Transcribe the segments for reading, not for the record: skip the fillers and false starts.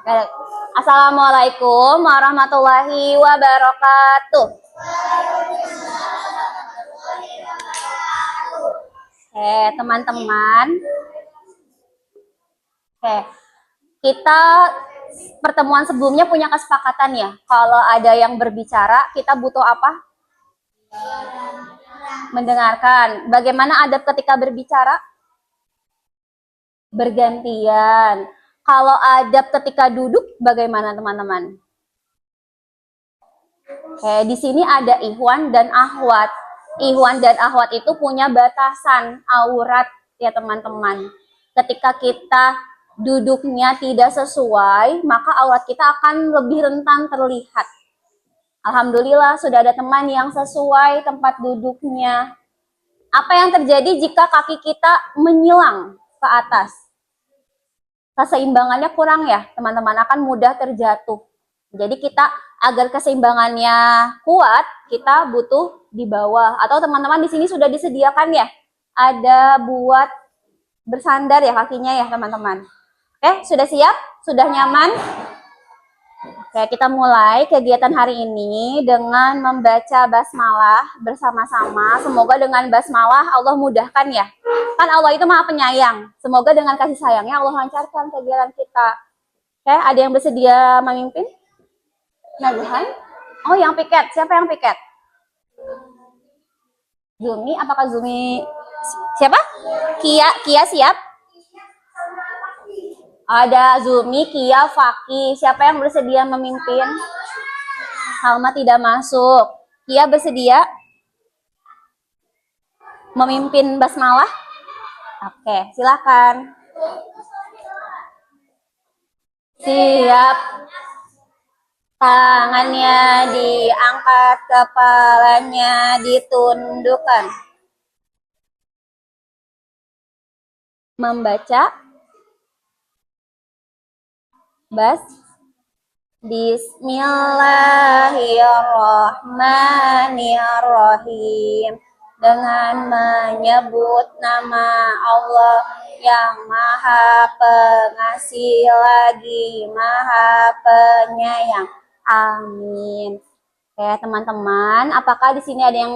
Baik. Assalamualaikum warahmatullahi wabarakatuh. Teman-teman. Kita pertemuan sebelumnya punya kesepakatan ya. Kalau ada yang berbicara, kita butuh apa? Mendengarkan. Bagaimana adab ketika berbicara? Bergantian. Kalau adab ketika duduk, bagaimana teman-teman? Di sini ada ikhwan dan akhwat. Ikhwan dan akhwat itu punya batasan aurat ya teman-teman. Ketika kita duduknya tidak sesuai, maka aurat kita akan lebih rentan terlihat. Alhamdulillah sudah ada teman yang sesuai tempat duduknya. Apa yang terjadi jika kaki kita menyilang ke atas? Keseimbangannya kurang ya, teman-teman, akan mudah terjatuh. Jadi kita agar keseimbangannya kuat, kita butuh di bawah. Atau teman-teman di sini sudah disediakan ya, ada buat bersandar ya kakinya ya teman-teman. Sudah siap? Sudah nyaman? Kita mulai kegiatan hari ini dengan membaca basmalah bersama-sama. Semoga dengan basmalah Allah mudahkan ya. Kan Allah itu Maha Penyayang. Semoga dengan kasih sayangnya Allah lancarkan kegiatan kita. Ada yang bersedia memimpin? Nazuhan? Oh, yang piket. Siapa yang piket? Zumi, apakah Zumi? Siapa? Kia siap? Ada Zumi, Kia, Faki. Siapa yang bersedia memimpin? Salma tidak masuk. Kia bersedia memimpin basmalah? Oke, silakan. Siap. Tangannya diangkat, kepalanya ditundukkan. Membaca Bismillahirrahmanirrahim. Dengan menyebut nama Allah yang Maha Pengasih lagi Maha Penyayang. Amin. Teman-teman, apakah di sini ada yang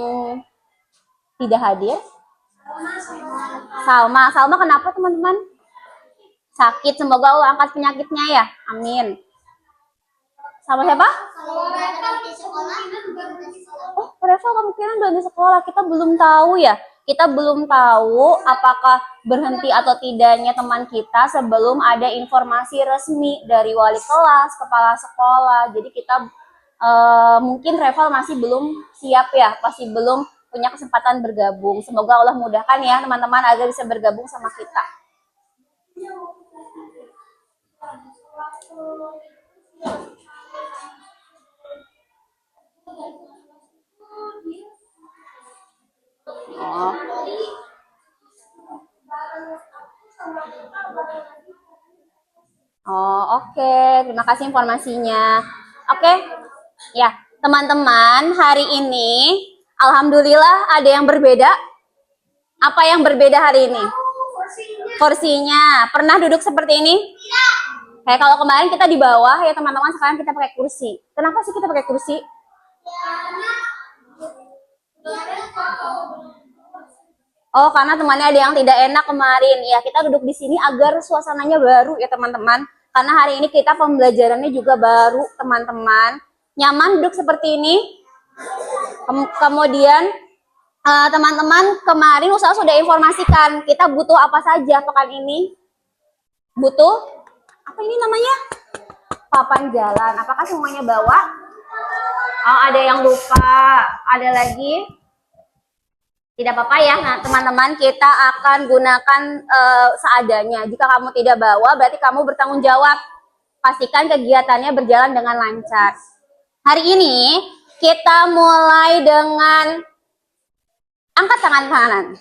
tidak hadir? Salma kenapa teman-teman? Sakit, semoga Allah angkat penyakitnya ya. Amin. Sama siapa? Oh, Reva kemungkinan belum di sekolah. Kita belum tahu ya. Kita belum tahu apakah berhenti atau tidaknya teman kita sebelum ada informasi resmi dari wali kelas, kepala sekolah. Jadi kita mungkin Reva masih belum siap ya, masih belum punya kesempatan bergabung. Semoga Allah mudahkan ya teman-teman agar bisa bergabung sama kita. Oke. Terima kasih informasinya. Ya, teman-teman, hari ini alhamdulillah ada yang berbeda. Apa yang berbeda hari ini? Kursinya. Pernah duduk seperti ini? Kalau kemarin kita di bawah ya teman-teman, sekarang kita pakai kursi. Kenapa sih kita pakai kursi? Oh, karena temannya ada yang tidak enak kemarin. Ya, kita duduk di sini agar suasananya baru ya teman-teman. Karena hari ini kita pembelajarannya juga baru teman-teman. Nyaman duduk seperti ini. Kemudian teman-teman, kemarin Ustaz sudah informasikan kita butuh apa saja pekan ini. Butuh apa ini namanya? Papan jalan. Apakah semuanya bawa? Oh, ada yang lupa. Ada lagi? Tidak apa-apa ya. Nah, teman-teman, kita akan gunakan seadanya. Jika kamu tidak bawa, berarti kamu bertanggung jawab. Pastikan kegiatannya berjalan dengan lancar. Hari ini kita mulai dengan angkat tangan kanan.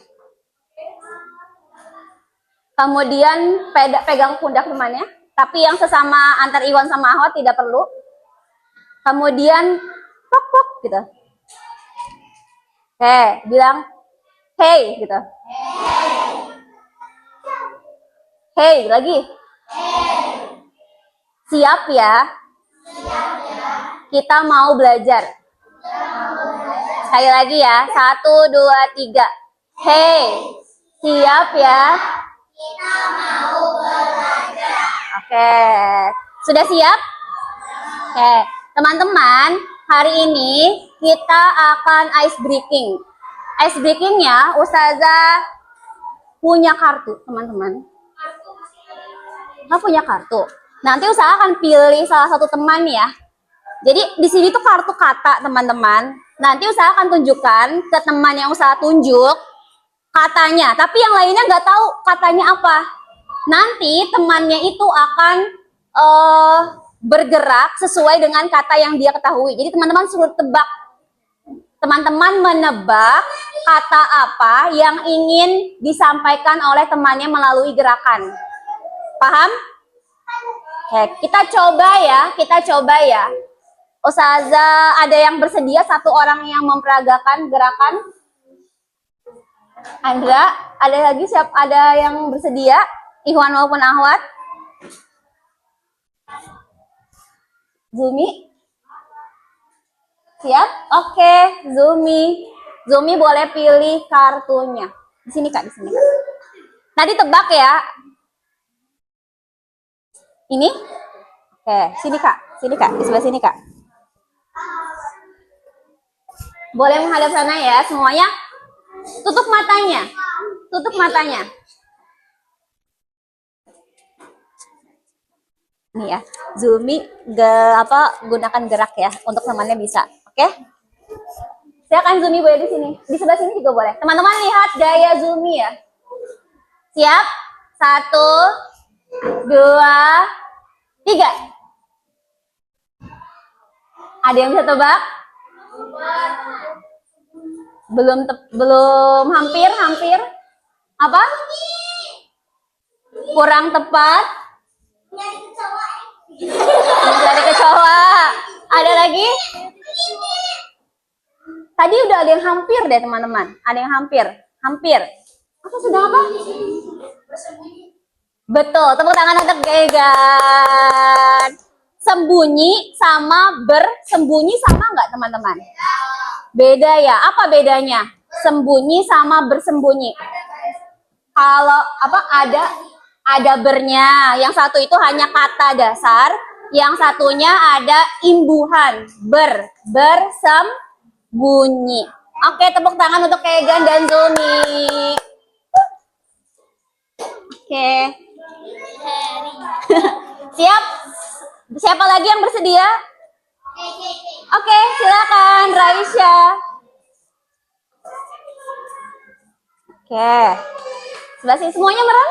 Kemudian pegang pundak temannya. Tapi yang sesama antar Iwan sama Ahwat tidak perlu. Kemudian pok gitu. Bilang hey gitu. Hey lagi. Siap ya? Kita mau belajar. Sekali lagi ya. 1, 2, 3. Hey, siap ya? Oke. Sudah siap? Oke. Teman-teman, hari ini kita akan ice breaking. Ice breakingnya Ustazah punya kartu, teman-teman. Nggak punya kartu. Nanti usahakan pilih salah satu teman ya. Jadi di sini tuh kartu kata, teman-teman. Nanti usahakan tunjukkan ke teman yang usaha tunjuk katanya. Tapi yang lainnya nggak tahu katanya apa. Nanti temannya itu akan bergerak sesuai dengan kata yang dia ketahui. Jadi teman-teman suruh tebak. Teman-teman menebak kata apa yang ingin disampaikan oleh temannya melalui gerakan. Paham? Oke, kita coba ya. Ustazah, ada yang bersedia satu orang yang memperagakan gerakan? Andra, ada lagi siap? Ada yang bersedia? Ikhwan maupun Ahwat? Zumi? Siap? Oke, Zumi boleh pilih kartunya. Di sini Kak, di sini Kak. Tadi tebak ya. Ini? Oke, sini Kak, di sebelah sini Kak. Boleh menghadap sana ya semuanya. Tutup matanya. Nih ya, Zumi gunakan gerak ya untuk temannya bisa. Oke? Silakan Zumi boleh di sini. Di sebelah sini juga boleh. Teman-teman lihat gaya Zumi ya. Siap? 1, 2, 3. Ada yang bisa tebak? Belum hampir. Apa? Kurang tepat. Dari kecoa. Ada lagi? Tadi udah ada yang hampir deh teman-teman. Ada yang hampir. Apa sudah apa? Betul. Tepuk tangan untuk Gegan. Sembunyi sama bersembunyi sama nggak teman-teman? Beda ya. Apa bedanya? Sembunyi sama bersembunyi. Kalau ada bernya. Yang satu itu hanya kata dasar, yang satunya ada imbuhan bersembunyi. Oke, tepuk tangan untuk Kegan dan Zumi. Oke. Siap? Siapa lagi yang bersedia? Oke, silakan Raisya. Oke. Sebelah sini semuanya merem?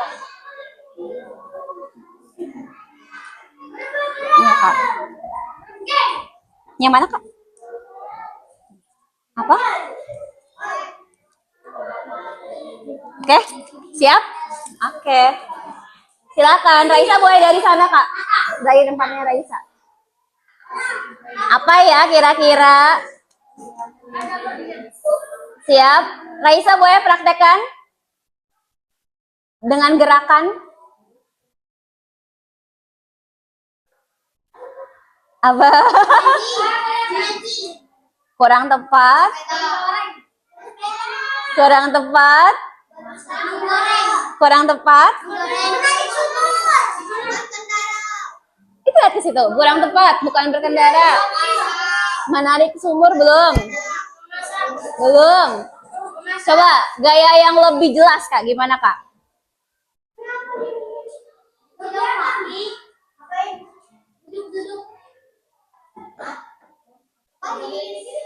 Iya, Kak. Yang mana, Kak? Apa? Oke, siap? Oke. Silakan, Raisa boleh dari sana, Kak. Dari tempatnya Raisa. Apa ya kira-kira? Siap? Raisa boleh praktekkan? Dengan gerakan? Apa? Kurang tepat? Itu lihat ke situ, kurang tepat, bukan berkendara. Menarik sumur belum? Coba gaya yang lebih jelas Kak, gimana Kak?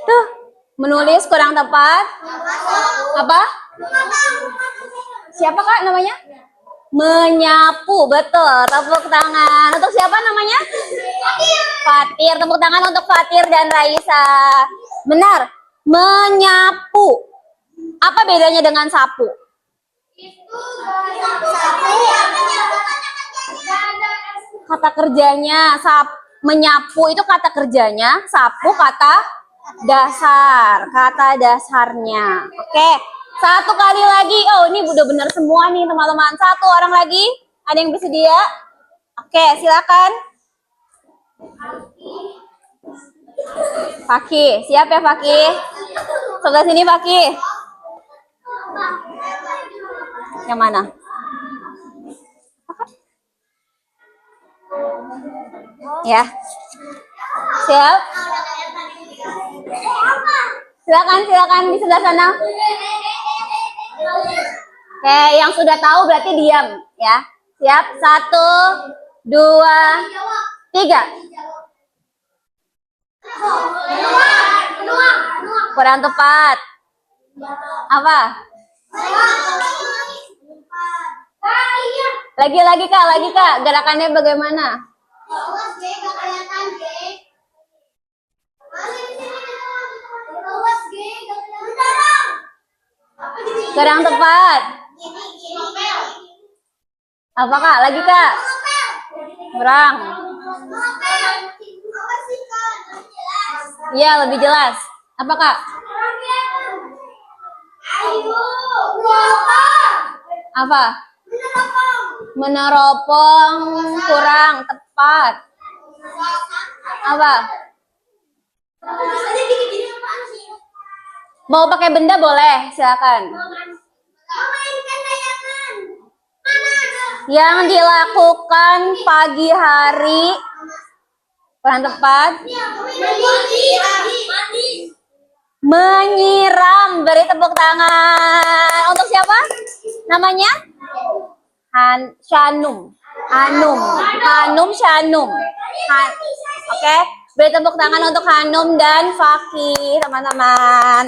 Tuh, menulis kurang tepat. Apa? Siapa Kak namanya? Menyapu, betul. Tepuk tangan. Untuk siapa namanya? Fatir. Tepuk tangan untuk Fatir dan Raisa. Benar. Menyapu. Apa bedanya dengan sapu? Kata kerjanya. Menyapu itu kata kerjanya. Sapu kata dasarnya. Oke. Satu kali lagi. Oh, ini udah benar semua nih teman-teman. Satu orang lagi. Ada yang bersedia? Oke, silakan. Fakih, siap ya Fakih? Sebelah sini Fakih. Yang mana? Ya. Siap? Silakan di sebelah sana. Oke, yang sudah tahu berarti diam ya. Siap? 1, 2, 3. Kurang tepat. Apa? Lagi kak. Gerakannya bagaimana? Kurang tepat. Apa kak? Lagi kak? Kurang. Iya, lebih jelas. Apa kak? Apa? Meneropong. Kurang tepat. Apa? Mau pakai benda boleh, silakan. Yang dilakukan pagi hari. Kurang tepat. Menyiram. Beri tepuk tangan. Untuk siapa? Namanya? Shanum. Hanum Shanum. Oke. Beri tepuk tangan untuk Hanum dan Fakih, teman-teman.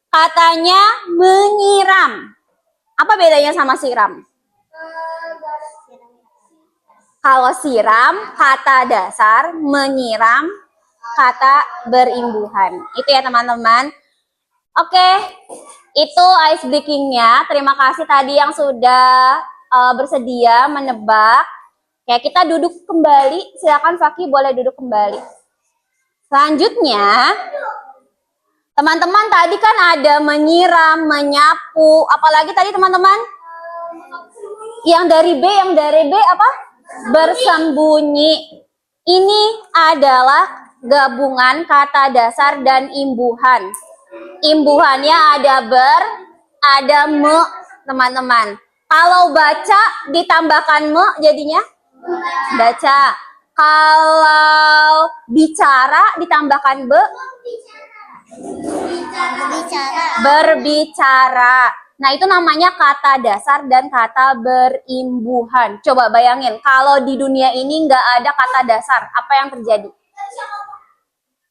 Katanya menyiram. Apa bedanya sama siram? Kalau siram, kata dasar, menyiram, kata berimbuhan. Itu ya teman-teman. Oke, itu ice breaking-nya. Terima kasih tadi yang sudah bersedia menebak. Oke, kita duduk kembali. Silakan Fakih boleh duduk kembali. Selanjutnya, teman-teman tadi kan ada menyiram, menyapu. Apalagi tadi teman-teman? Yang dari B apa? Bersembunyi. Ini adalah gabungan kata dasar dan imbuhan. Imbuhannya ada ada me, teman-teman. Kalau baca ditambahkan me jadinya baca. Kalau bicara ditambahkan berbicara. Nah, itu namanya kata dasar dan kata berimbuhan. Coba bayangin, kalau di dunia ini nggak ada kata dasar, apa yang terjadi?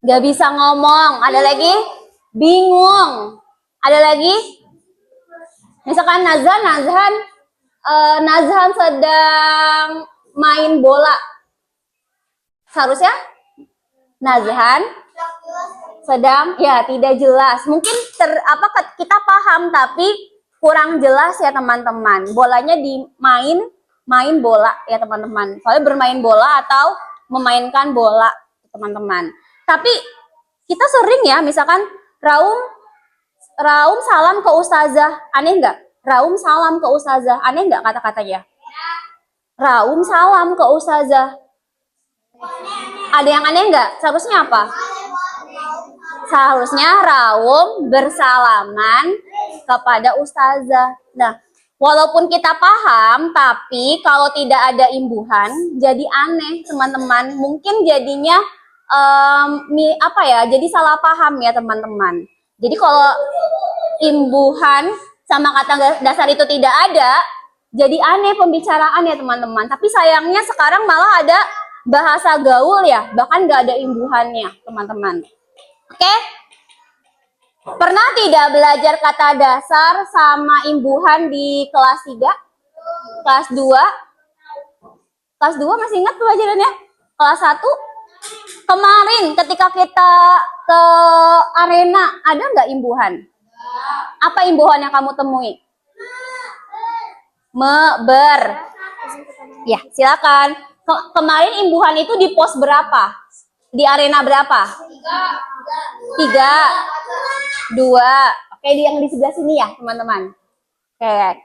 Nggak bisa ngomong. Ada lagi? Bingung. Ada lagi? Misalkan Nazhan sedang main bola. Seharusnya Nazhan sedang tidak jelas. Mungkin kita paham tapi kurang jelas ya teman-teman. Bolanya main bola ya teman-teman. Soalnya bermain bola atau memainkan bola teman-teman. Tapi kita sering ya misalkan Raum salam ke ustazah. Aneh nggak? Raum salam ke ustazah. Aneh nggak kata-katanya? Raum salam ke ustazah. Ada yang aneh nggak? Seharusnya apa? Seharusnya Raum bersalaman kepada ustazah. Nah, walaupun kita paham, tapi kalau tidak ada imbuhan, jadi aneh, teman-teman. Mungkin jadinya jadi salah paham ya, teman-teman. Jadi kalau imbuhan sama kata dasar itu tidak ada, jadi aneh pembicaraan ya, teman-teman. Tapi sayangnya sekarang malah ada bahasa gaul ya, bahkan nggak ada imbuhannya, teman-teman. Oke? Pernah tidak belajar kata dasar sama imbuhan di kelas 3? Kelas 2? Kelas 2 masih ingat pelajarannya? Kelas 1? Kemarin ketika kita ke arena, ada nggak imbuhan? Apa imbuhan yang kamu temui? Ya, silakan. Kemarin imbuhan itu di pos berapa? Di arena berapa? 3, 2. Oke, yang di sebelah sini ya, teman-teman. Oke.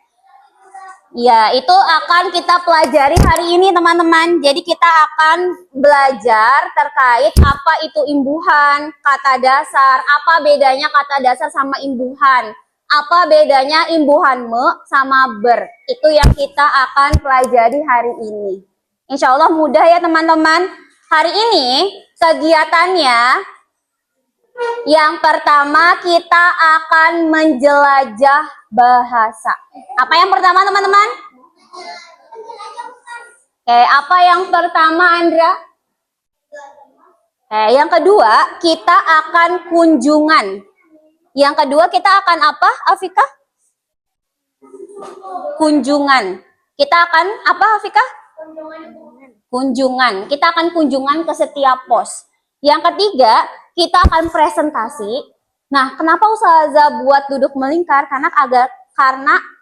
Ya, itu akan kita pelajari hari ini teman-teman. Jadi kita akan belajar terkait apa itu imbuhan, kata dasar, apa bedanya kata dasar sama imbuhan, apa bedanya imbuhan me sama ber. Itu yang kita akan pelajari hari ini. Insya Allah mudah ya teman-teman. Hari ini kegiatannya yang pertama kita akan menjelajah bahasa. Apa yang pertama teman-teman? Oke, apa yang pertama Andra? Yang kedua kita akan kunjungan. Yang kedua kita akan apa Afika? Kunjungan. Kita akan apa Afika? Kunjungan. Kita akan kunjungan ke setiap pos. Yang ketiga kita akan presentasi. Nah, kenapa Ustazah buat duduk melingkar? Karena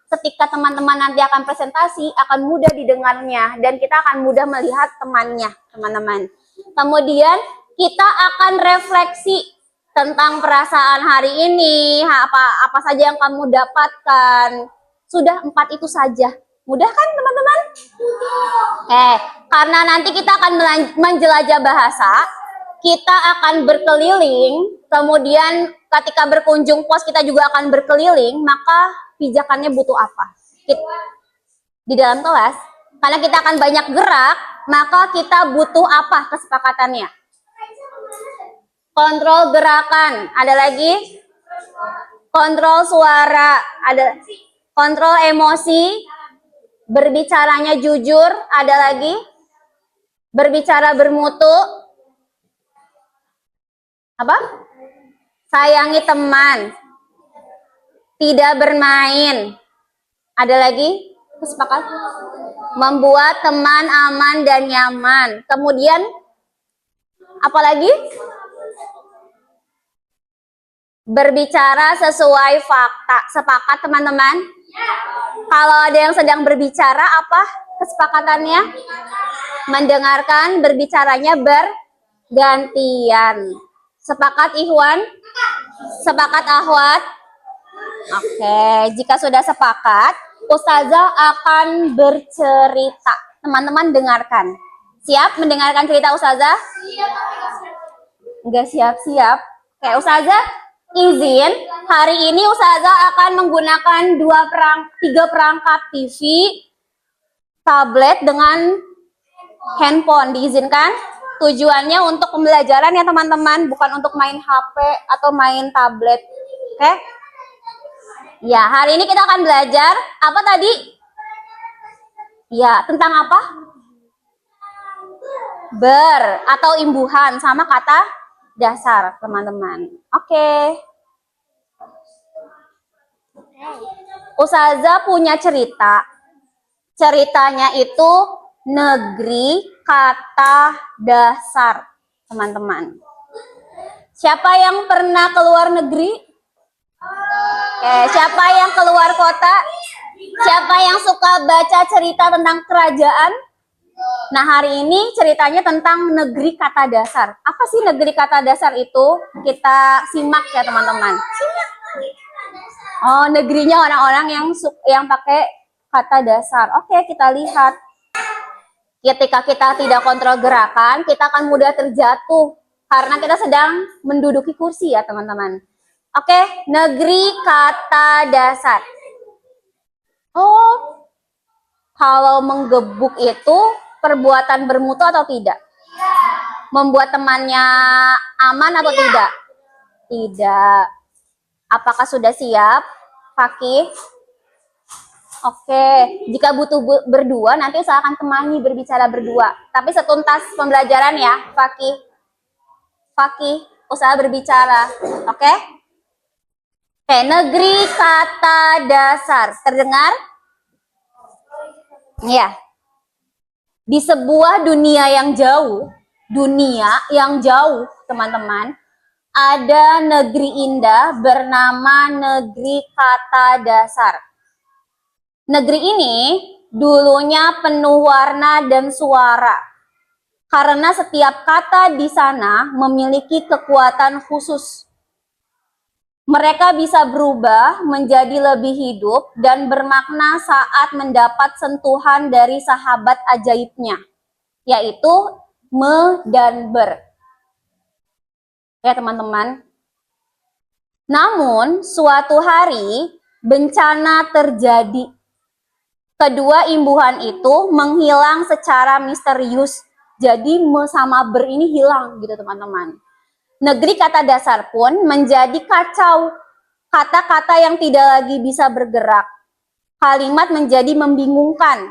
ketika teman-teman nanti akan presentasi, akan mudah didengarnya dan kita akan mudah melihat temannya, teman-teman. Kemudian kita akan refleksi tentang perasaan hari ini, apa saja yang kamu dapatkan. Sudah 4 itu saja. Mudah kan teman-teman? Karena nanti kita akan menjelajah bahasa, kita akan berkeliling, kemudian ketika berkunjung pos kita juga akan berkeliling, maka pijakannya butuh apa? Di dalam kelas, karena kita akan banyak gerak, maka kita butuh apa kesepakatannya? Kontrol gerakan, ada lagi? Kontrol suara, ada kontrol emosi, berbicaranya jujur, ada lagi? Berbicara bermutu, apa? Sayangi teman, tidak bermain, ada lagi? Kesepakatan? Membuat teman aman dan nyaman. Kemudian apa lagi? Berbicara sesuai fakta. Sepakat teman-teman? Kalau ada yang sedang berbicara, apa kesepakatannya? Mendengarkan, berbicaranya bergantian. Sepakat Ikhwan? Sepakat Ahwat? Oke, jika sudah sepakat, Ustazah akan bercerita. Teman-teman dengarkan. Siap mendengarkan cerita Ustazah? Enggak siap-siap. Oke, Ustazah izin, hari ini Ustazah akan menggunakan 3 perangkat TV, tablet dengan handphone. Diizinkan? Tujuannya untuk pembelajaran ya teman-teman, bukan untuk main HP atau main tablet. Oke? Ya, hari ini kita akan belajar apa tadi? Ya, tentang apa? Ber atau imbuhan sama kata dasar, teman-teman. Oke. Ustazah punya cerita. Ceritanya itu negeri kata dasar, teman-teman. Siapa yang pernah keluar negeri? Siapa yang keluar kota? Siapa yang suka baca cerita tentang kerajaan? Nah, hari ini ceritanya tentang negeri kata dasar. Apa sih negeri kata dasar itu? Kita simak ya, teman-teman. Oh, negerinya orang-orang yang pakai kata dasar. Oke, kita lihat. Ketika kita tidak kontrol gerakan, kita akan mudah terjatuh karena kita sedang menduduki kursi ya, teman-teman. Oke, negeri kata dasar. Oh, kalau menggebuk itu perbuatan bermutu atau tidak? Membuat temannya aman atau tidak? Tidak. Apakah sudah siap, Fakih? Oke, jika butuh berdua, nanti usahakan temani berbicara berdua. Tapi setuntas pembelajaran ya, Fakih. Fakih, usaha berbicara. Oke? Oke, negeri kata dasar. Terdengar? Ya. Di sebuah dunia yang jauh, teman-teman, ada negeri indah bernama negeri kata dasar. Negeri ini dulunya penuh warna dan suara. Karena setiap kata di sana memiliki kekuatan khusus. Mereka bisa berubah menjadi lebih hidup dan bermakna saat mendapat sentuhan dari sahabat ajaibnya, yaitu me dan ber. Ya teman-teman. Namun suatu hari bencana terjadi. Kedua imbuhan itu menghilang secara misterius. Jadi me sama ber ini hilang gitu teman-teman. Negeri kata dasar pun menjadi kacau. Kata-kata yang tidak lagi bisa bergerak. Kalimat menjadi membingungkan.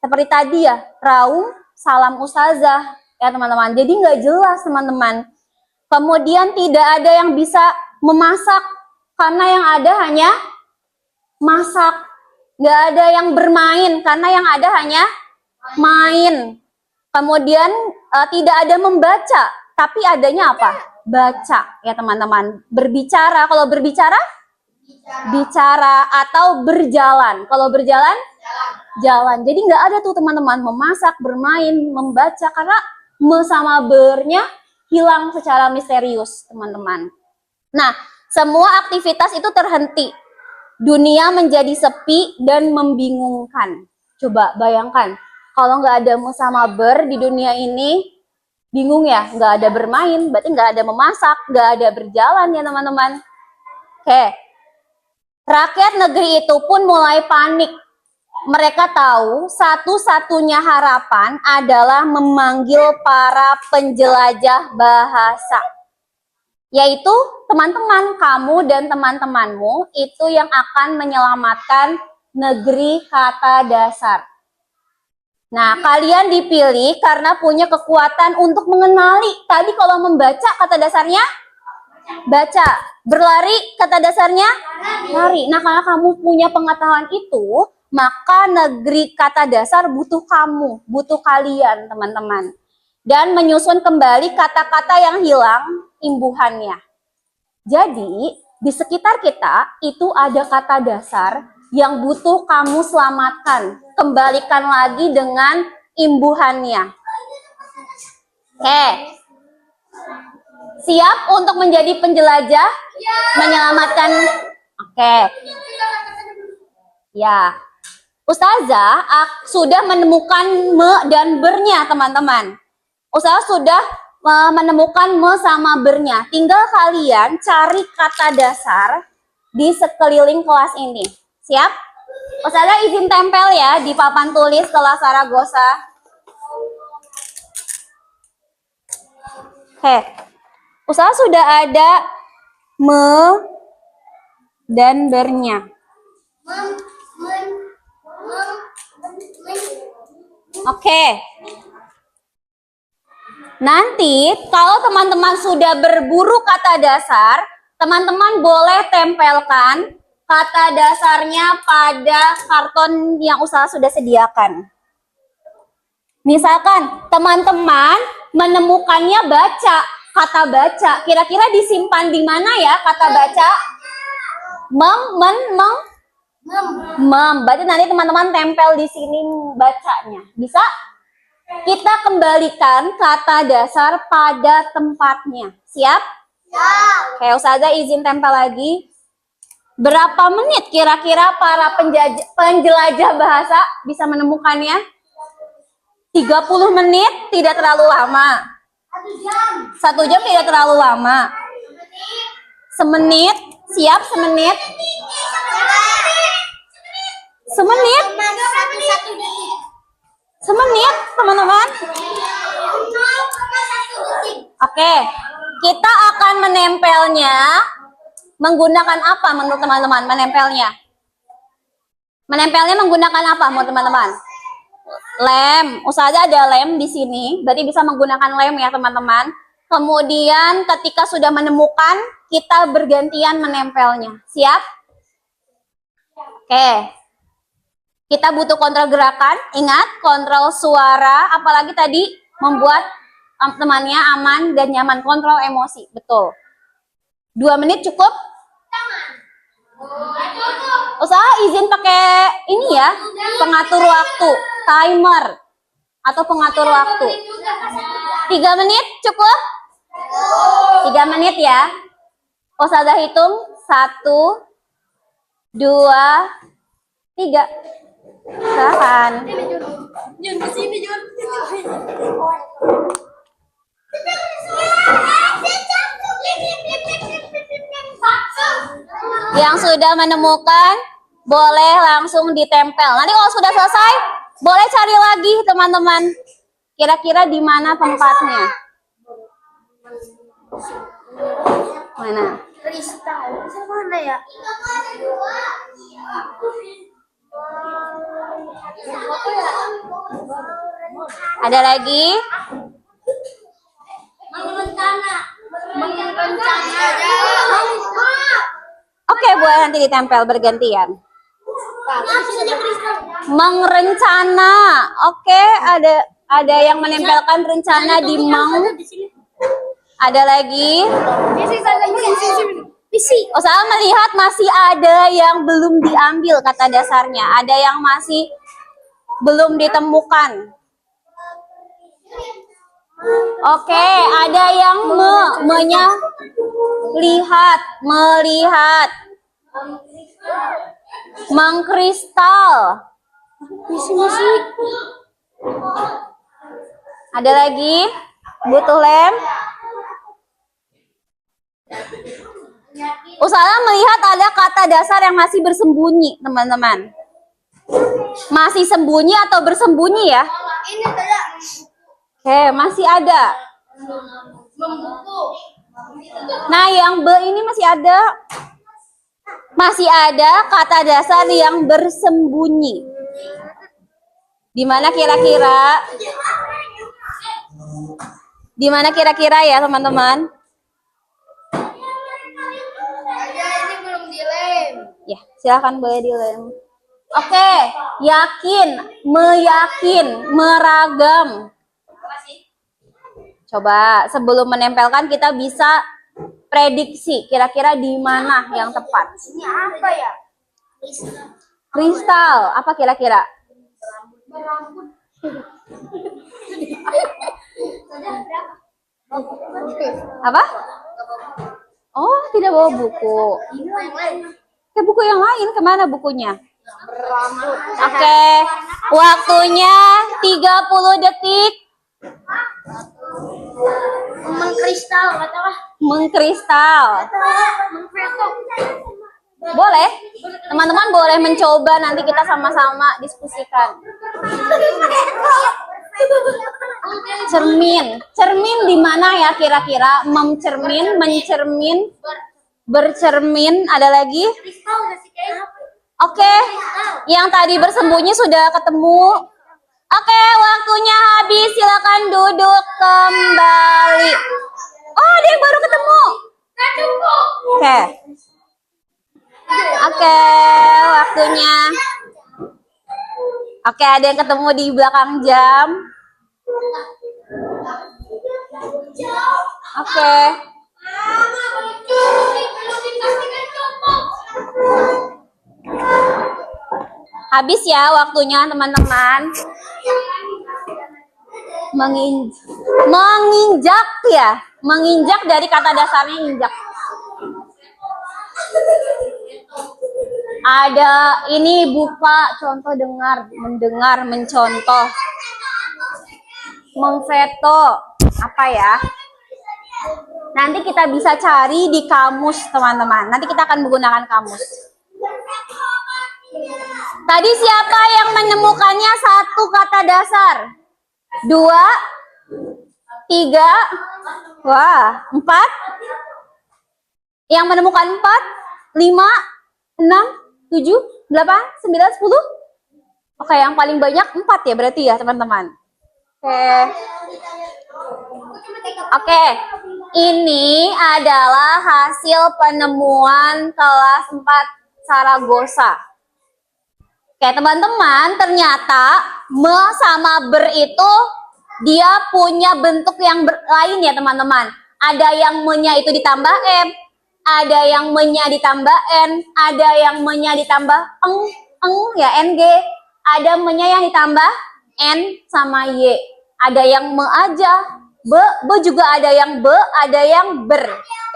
Seperti tadi ya, raum, salam ustazah. Ya teman-teman, jadi nggak jelas teman-teman. Kemudian tidak ada yang bisa memasak. Karena yang ada hanya masak. Nggak ada yang bermain. Karena yang ada hanya main. Kemudian tidak ada membaca. Tapi adanya apa? Baca ya teman-teman. Berbicara, kalau berbicara bicara atau berjalan. Kalau berjalan jalan. Jadi nggak ada tuh teman-teman memasak, bermain, membaca karena me sama bernya hilang secara misterius teman-teman. Nah, semua aktivitas itu terhenti. Dunia menjadi sepi dan membingungkan. Coba bayangkan kalau nggak ada me sama ber di dunia ini. Bingung ya, nggak ada bermain, berarti nggak ada memasak, nggak ada berjalan ya teman-teman. Oke, rakyat negeri itu pun mulai panik. Mereka tahu satu-satunya harapan adalah memanggil para penjelajah bahasa. Yaitu teman-teman kamu dan teman-temanmu itu yang akan menyelamatkan negeri kata dasar. Nah, kalian dipilih karena punya kekuatan untuk mengenali. Tadi kalau membaca kata dasarnya baca, berlari kata dasarnya lari. Nah, kalau kamu punya pengetahuan itu, maka negeri kata dasar butuh kamu, butuh kalian, teman-teman. Dan menyusun kembali kata-kata yang hilang imbuhannya. Jadi, di sekitar kita itu ada kata dasar yang butuh kamu selamatkan. Kembalikan lagi dengan imbuhannya. Oke. Siap untuk menjadi penjelajah? Menyelamatkan? Oke. Ya. Ustazah sudah menemukan me dan bernya, teman-teman. Ustazah sudah menemukan me sama bernya. Tinggal kalian cari kata dasar di sekeliling kelas ini. Siap? Ustazah izin tempel ya di papan tulis kelas Saragosa. Oke. Ustazah sudah ada me dan bernya. Oke. Nanti kalau teman-teman sudah berburu kata dasar, teman-teman boleh tempelkan kata dasarnya pada karton yang usaha sudah sediakan. Misalkan teman-teman menemukannya baca, kata baca. Kira-kira disimpan di mana ya kata baca? Mem. Berarti nanti teman-teman tempel di sini bacanya. Bisa? Kita kembalikan kata dasar pada tempatnya. Siap? Siap. Oke, Ustazah izin tempel lagi. Berapa menit kira-kira para penjelajah bahasa bisa menemukannya? 30 menit tidak terlalu lama. 1 jam tidak terlalu lama. Semenit? Siap semenit? Semenit? Semenit, teman-teman. Oke, kita akan menempelnya menggunakan apa menurut teman-teman? Menempelnya menggunakan apa menurut teman-teman? Lem. Ustazah ada lem di sini, berarti bisa menggunakan lem ya teman-teman. Kemudian ketika sudah menemukan, kita bergantian menempelnya. Siap? Oke. Kita butuh kontrol gerakan, ingat kontrol suara, apalagi tadi membuat temannya aman dan nyaman, kontrol emosi, betul. 2 menit cukup? Usaha izin pakai ini ya, pengatur waktu, timer, atau pengatur waktu. 3 menit cukup? 3 menit ya. Ustazah hitung 1, 2, 3. Silahkan. Jun kesini Jun. Yang sudah menemukan boleh langsung ditempel. Nanti kalau sudah selesai boleh cari lagi teman-teman. Kira-kira di mana tempatnya? Mana? Kristal. Mana ya? Ada lagi? Mengerencana. Oke, boleh nanti ditempel bergantian. Mengerencana. Oke, ada yang menempelkan rencana di Ada lagi? Oh, saya melihat masih ada yang belum diambil kata dasarnya. Ada yang masih belum ditemukan. Oke, ada yang melihat, mengkristal. Ada lagi? Butuh lem? Usaha melihat ada kata dasar yang masih bersembunyi, teman-teman. Masih sembunyi atau bersembunyi ya? Ini saya Oke, masih ada. membuku. Nah, yang B ini masih ada. Masih ada kata dasar yang bersembunyi. Di mana kira-kira? Di mana kira-kira ya, teman-teman? Ini belum dilem. Ya, silakan boleh dilem. Oke, yakin, meyakin, meragam. Coba sebelum menempelkan kita bisa prediksi kira-kira di mana yang tepat. Ini apa ya? Kristal, apa kira-kira? Apa? Oh, tidak bawa buku. Ke buku yang lain, kemana bukunya? Oke, waktunya 30 detik. Mengkristal, katalah. Mengkristal. Mengfeto. Boleh, teman-teman boleh mencoba, nanti kita sama-sama diskusikan. Cermin di mana ya kira-kira? Mencermin, bercermin. Ada lagi? Kristal nggak sih kayak? Oke, yang tadi bersembunyi sudah ketemu. Oke, waktunya habis. Silakan duduk kembali. Oh, ada yang baru ketemu. Oke. Oke, waktunya. Oke, ada yang ketemu di belakang jam. Oke. Habis ya waktunya, teman-teman. Menginjak ya. Menginjak dari kata dasarnya injak. Ada ini buka, contoh dengar, mendengar, mencontoh. Mengveto, apa ya? Nanti kita bisa cari di kamus, teman-teman. Nanti kita akan menggunakan kamus. Tadi siapa yang menemukannya satu kata dasar? 2, 3, wah, 4. Yang menemukan 4, 5, 6, 7, 8, 9, 10. Oke, yang paling banyak 4 ya berarti ya, teman-teman. Oke, ini adalah hasil penemuan kelas 4 Saragossa. Oke, teman-teman, ternyata me sama ber itu dia punya bentuk yang lain ya, teman-teman. Ada yang me-nya itu ditambah m, ada yang me-nya ditambah n, ada yang me-nya ditambah eng ya ng, ada me-nya yang ditambah n sama y. Ada yang me aja, be juga ada yang be, ada yang ber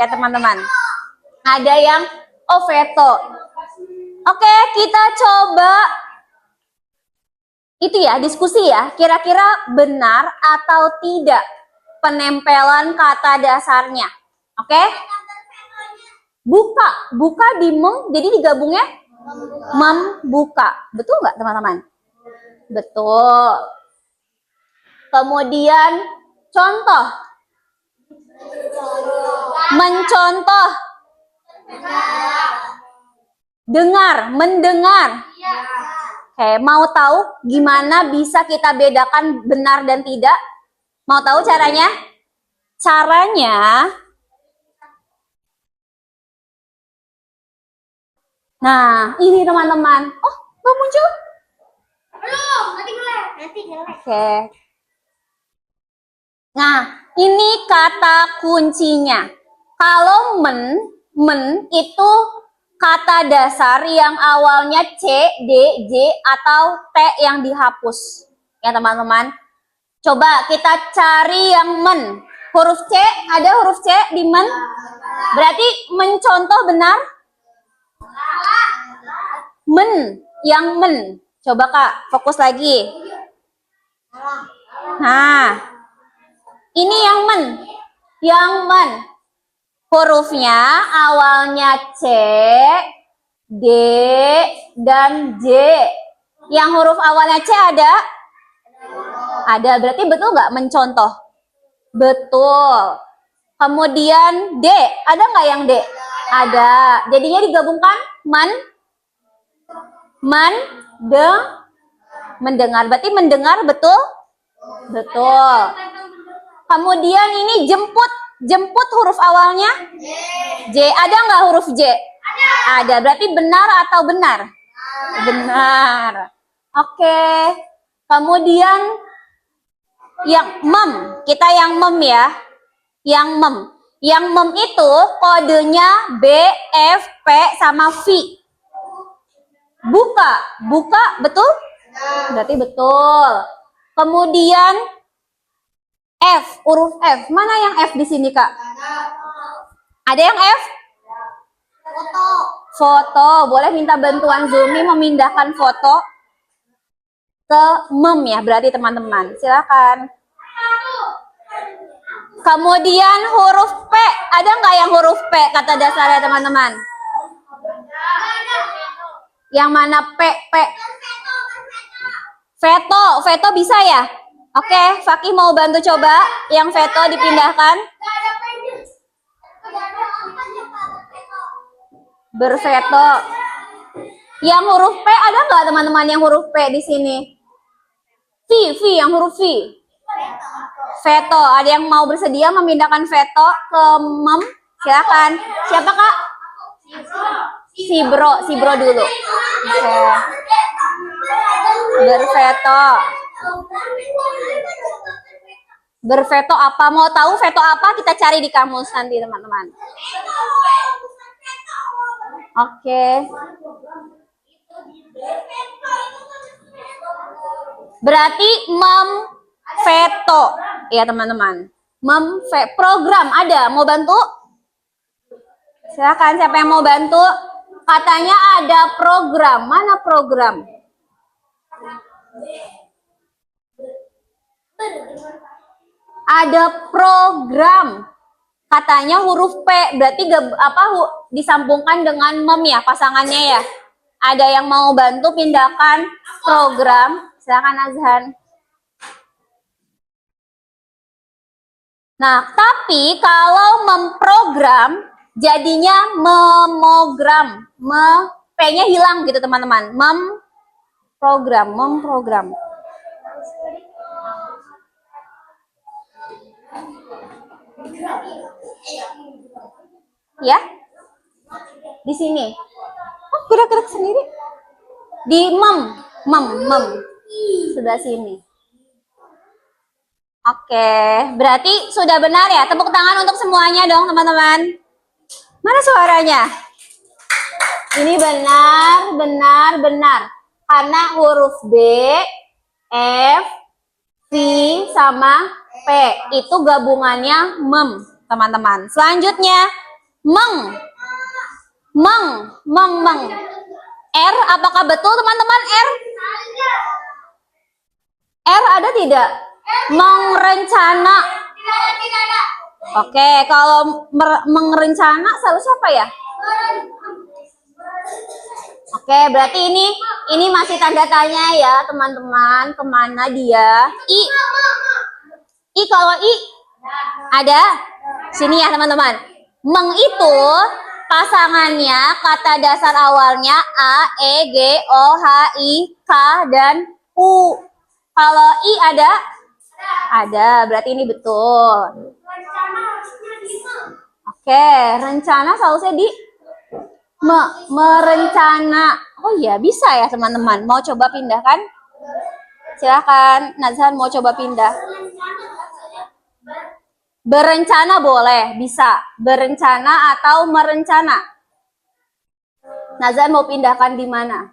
ya, teman-teman. Ada yang Oh, veto. Oke, kita coba itu ya, diskusi ya. Kira-kira benar atau tidak penempelan kata dasarnya. Oke? Buka, buka di mem, jadi digabungnya membuka. Betul nggak teman-teman? Betul. Kemudian contoh. Mencontoh. Dengar, mendengar. Oke, mau tahu gimana bisa kita bedakan benar dan tidak? Mau tahu caranya? Caranya, nah ini teman-teman. Oh, belum muncul? Belum, nanti ngelek. Nanti ngelek. Oke. Nah, ini kata kuncinya. Kalau men itu kata dasar yang awalnya C, D, J, atau T yang dihapus. Ya teman-teman. Coba kita cari yang men. Huruf C, ada huruf C di men? Berarti mencontoh benar? Men, yang men. Coba Kak, fokus lagi. Nah, ini yang men. Yang men. Hurufnya awalnya C, D, dan J. Yang huruf awalnya C ada? Ada, berarti betul nggak mencontoh? Betul. Kemudian D, ada nggak yang D? Ada. Jadinya digabungkan mendengar. Berarti mendengar betul? Betul. Kemudian ini jemput. Jemput huruf awalnya? J. Ada nggak huruf J? Ada. Berarti benar atau benar? Benar. Oke. Kemudian yang mem. Kita yang mem ya. Yang mem. Yang mem itu kodenya B, F, P, sama V. Buka. Buka betul? Berarti betul. Kemudian F, huruf F. Mana yang F di sini, Kak? Ada yang F? Foto. Foto. Boleh minta bantuan Zumi memindahkan foto ke mem ya, berarti teman-teman. Silakan. Kemudian huruf P. Ada nggak yang huruf P kata dasarnya, teman-teman? Yang mana P? P. Veto. Veto bisa ya? Oke, Fakih mau bantu coba yang veto dipindahkan. Berveto. Yang huruf P ada nggak teman-teman yang huruf P di sini? V, yang huruf V. Veto. Ada yang mau bersedia memindahkan veto ke mem? Silakan. Siapa Kak? Si bro dulu. Oke. Berveto. Berveto apa? Mau tahu veto apa? Kita cari di kamus nanti teman-teman. Oke. Berarti memveto. Ya teman-teman. Program ada. Mau bantu? Silakan siapa yang mau bantu? Katanya ada program. Mana program? Ada program. Katanya huruf P, berarti disambungkan dengan mem ya pasangannya ya. Ada yang mau bantu pindahkan program? Silakan Azhan. Nah, tapi kalau memprogram jadinya memogram. P-nya hilang gitu teman-teman. Memprogram. Ya, di sini. Oh, gerak-gerak sendiri. Di mem, sebelah sini. Oke, berarti sudah benar ya. Tepuk tangan untuk semuanya dong, teman-teman. Mana suaranya? Ini benar. Karena huruf B, F, V, sama P. Itu gabungannya mem, teman-teman. Selanjutnya, meng. Meng. R, apakah betul teman-teman R? R ada tidak? Mengerencana. Tidak ada. Oke, kalau mengerencana seharusnya apa ya? Oke, berarti ini masih tanda tanya ya teman-teman. Kemana dia? I kalau I ada? Sini ya teman-teman. Meng itu pasangannya kata dasar awalnya A, E, G, O, H, I, K, dan U. Kalau I ada? Ada, berarti ini betul. Oke, rencana seharusnya di merencana. Oh iya, bisa ya teman-teman. Mau coba pindahkan? Silakan, Nazhan mau coba pindah. Berencana boleh, bisa. Berencana atau merencana. Nazhan mau pindahkan di mana?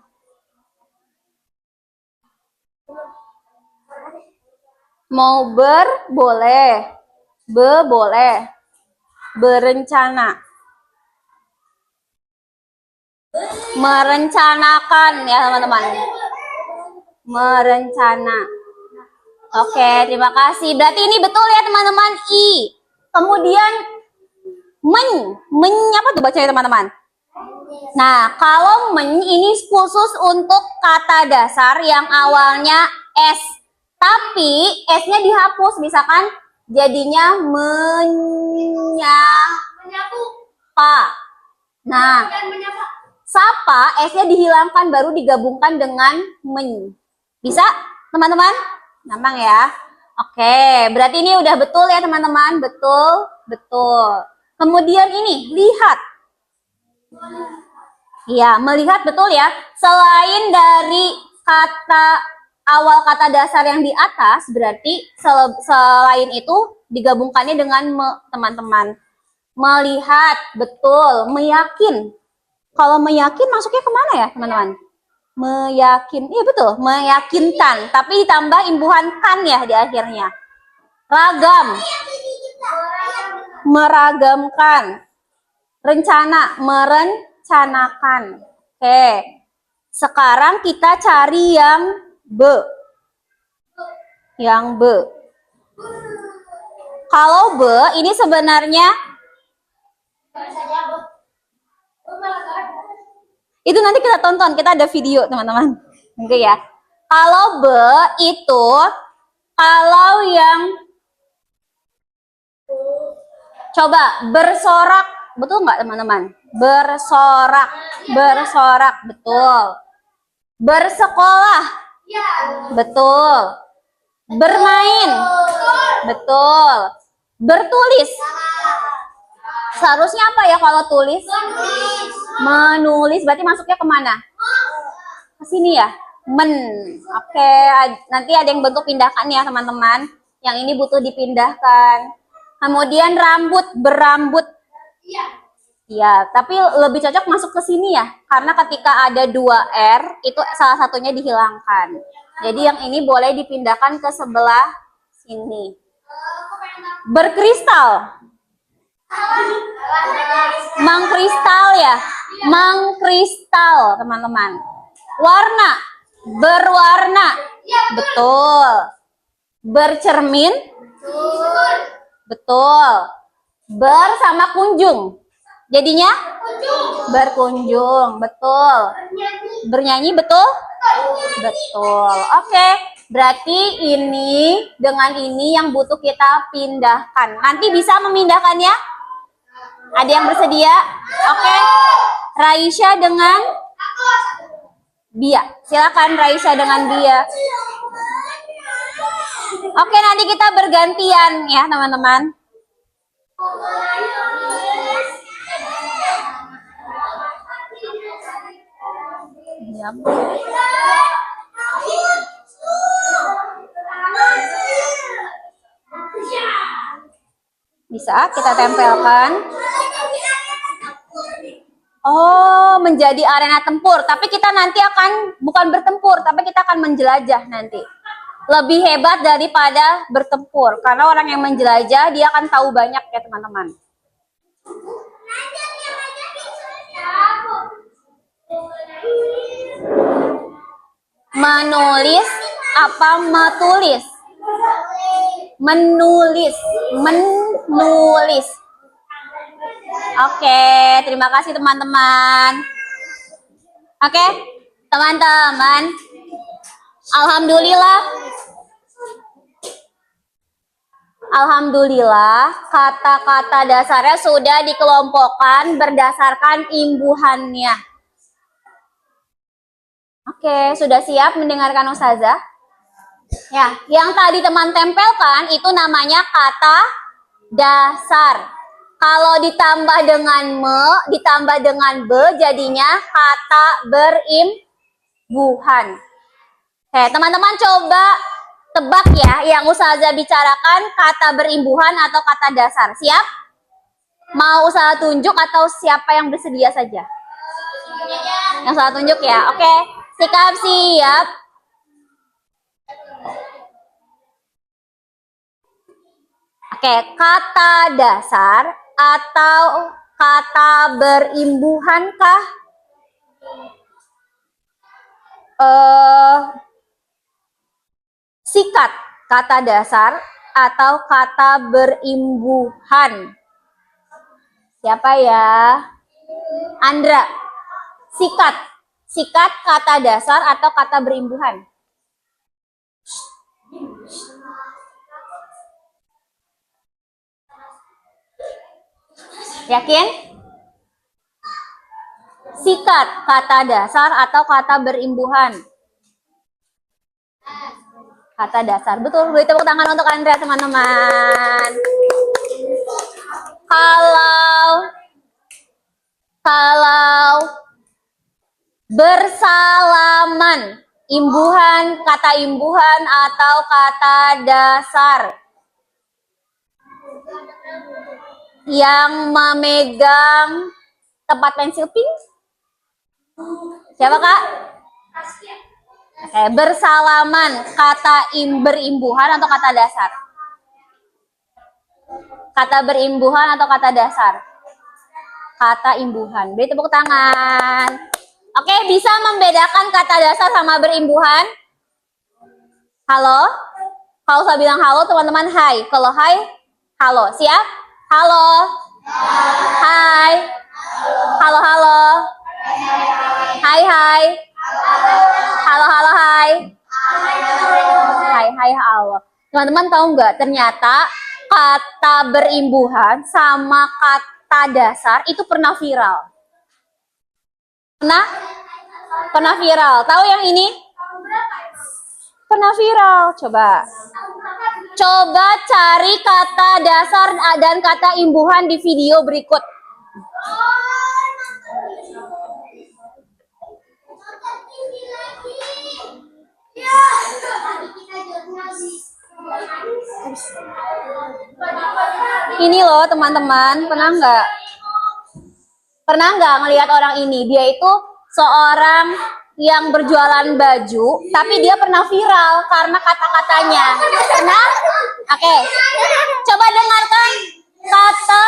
Mau boleh. Boleh. Berencana. Merencanakan ya teman-teman. Merencana. Oke, terima kasih. Berarti ini betul ya teman-teman. I. Kemudian men apa tuh bacanya teman-teman? Nah, kalau men ini khusus untuk kata dasar yang awalnya S. Tapi S-nya dihapus, misalkan jadinya menyapa. Nah, sapa S-nya dihilangkan baru digabungkan dengan men. Bisa, teman-teman? Gampang ya. Oke, berarti ini udah betul ya, teman-teman. Betul. Kemudian ini, lihat. Ya, melihat betul ya. Selain dari awal kata dasar yang di atas, berarti selain itu digabungkannya dengan teman-teman. Melihat, betul. Meyakin. Kalau meyakin masuknya kemana ya teman-teman? Meyakin, iya betul, meyakinkan. Tapi ditambah imbuhan kan ya di akhirnya. Ragam, meragamkan. Rencana, merencanakan. Oke, sekarang kita cari yang B. Yang B. Kalau B ini sebenarnya itu nanti kita tonton, kita ada video teman-teman. Oke ya. Kalau B itu kalau yang coba bersorak, betul nggak teman-teman? Bersorak, betul. Bersekolah, betul. Bermain, betul. Bertulis, seharusnya apa ya kalau tulis? Menulis, berarti masuknya kemana? Ke sini ya? Oke, nanti ada yang bentuk pindahkan ya teman-teman. Yang ini butuh dipindahkan. Kemudian rambut, berambut. Ya, tapi lebih cocok masuk ke sini ya. Karena ketika ada 2 R, itu salah satunya dihilangkan. Jadi yang ini boleh dipindahkan ke sebelah sini. Berkristal. Mengkristal ya. Mengkristal, teman-teman. Warna. Berwarna. Betul. Bercermin. Betul. Bersama kunjung. Jadinya berkunjung. Betul. Bernyanyi, betul? Betul. Oke. Berarti ini dengan ini yang butuh kita pindahkan. Nanti bisa memindahkannya? Ada yang bersedia? Oke. Raisya dengan Bia. Silakan Raisya dengan Bia. Oke, nanti kita bergantian ya, teman-teman. Ya. Bisa kita tempelkan. Oh, menjadi arena tempur. Tapi kita nanti akan bukan bertempur, tapi kita akan menjelajah nanti. Lebih hebat daripada bertempur. Karena orang yang menjelajah, dia akan tahu banyak ya teman-teman. Menulis apa metulis? Menulis. Menulis. Oke, terima kasih teman-teman. Oke, teman-teman. Alhamdulillah. Alhamdulillah, kata-kata dasarnya sudah dikelompokkan berdasarkan imbuhannya. Oke, sudah siap mendengarkan Ustazah? Ya, yang tadi teman tempelkan itu namanya kata dasar. Kalau ditambah dengan me, ditambah dengan be, jadinya kata berimbuhan. Oke, teman-teman coba tebak ya, yang Ustazah bicarakan kata berimbuhan atau kata dasar. Siap? Mau Ustazah tunjuk atau siapa yang bersedia saja? Yang Ustazah tunjuk ya. Oke, sikap siap. Oke, kata dasar atau kata berimbuhankah? Sikat kata dasar atau kata berimbuhan? Siapa ya? Andra. Sikat. Sikat kata dasar atau kata berimbuhan? Yakin? Sikat kata dasar atau kata berimbuhan? Kata dasar. Betul. Beri tepuk tangan untuk Andra, teman-teman. Kalau bersalaman, imbuhan, kata imbuhan atau kata dasar? Yang memegang tempat pensil pink? Siapa Kak? Oke, bersalaman, kata berimbuhan atau kata dasar? Kata berimbuhan atau kata dasar? Kata imbuhan. Beri tepuk tangan. Oke, bisa membedakan kata dasar sama berimbuhan? Halo? Kalau saya bilang halo, teman-teman hai. Kalau hai, halo. Siap? Halo. Hai. Halo, halo. Hai, hai. Halo, halo, hai. Hai, hai, halo. Teman-teman tahu nggak? Ternyata kata berimbuhan sama kata dasar itu pernah viral. Pernah viral. Tahu yang ini? Pernah viral. Coba cari kata dasar dan kata imbuhan di video berikut. Ini loh teman-teman, pernah nggak ngelihat orang ini? Dia itu seorang yang berjualan baju, tapi dia pernah viral karena kata-katanya. Pernah? Oke, coba dengarkan kata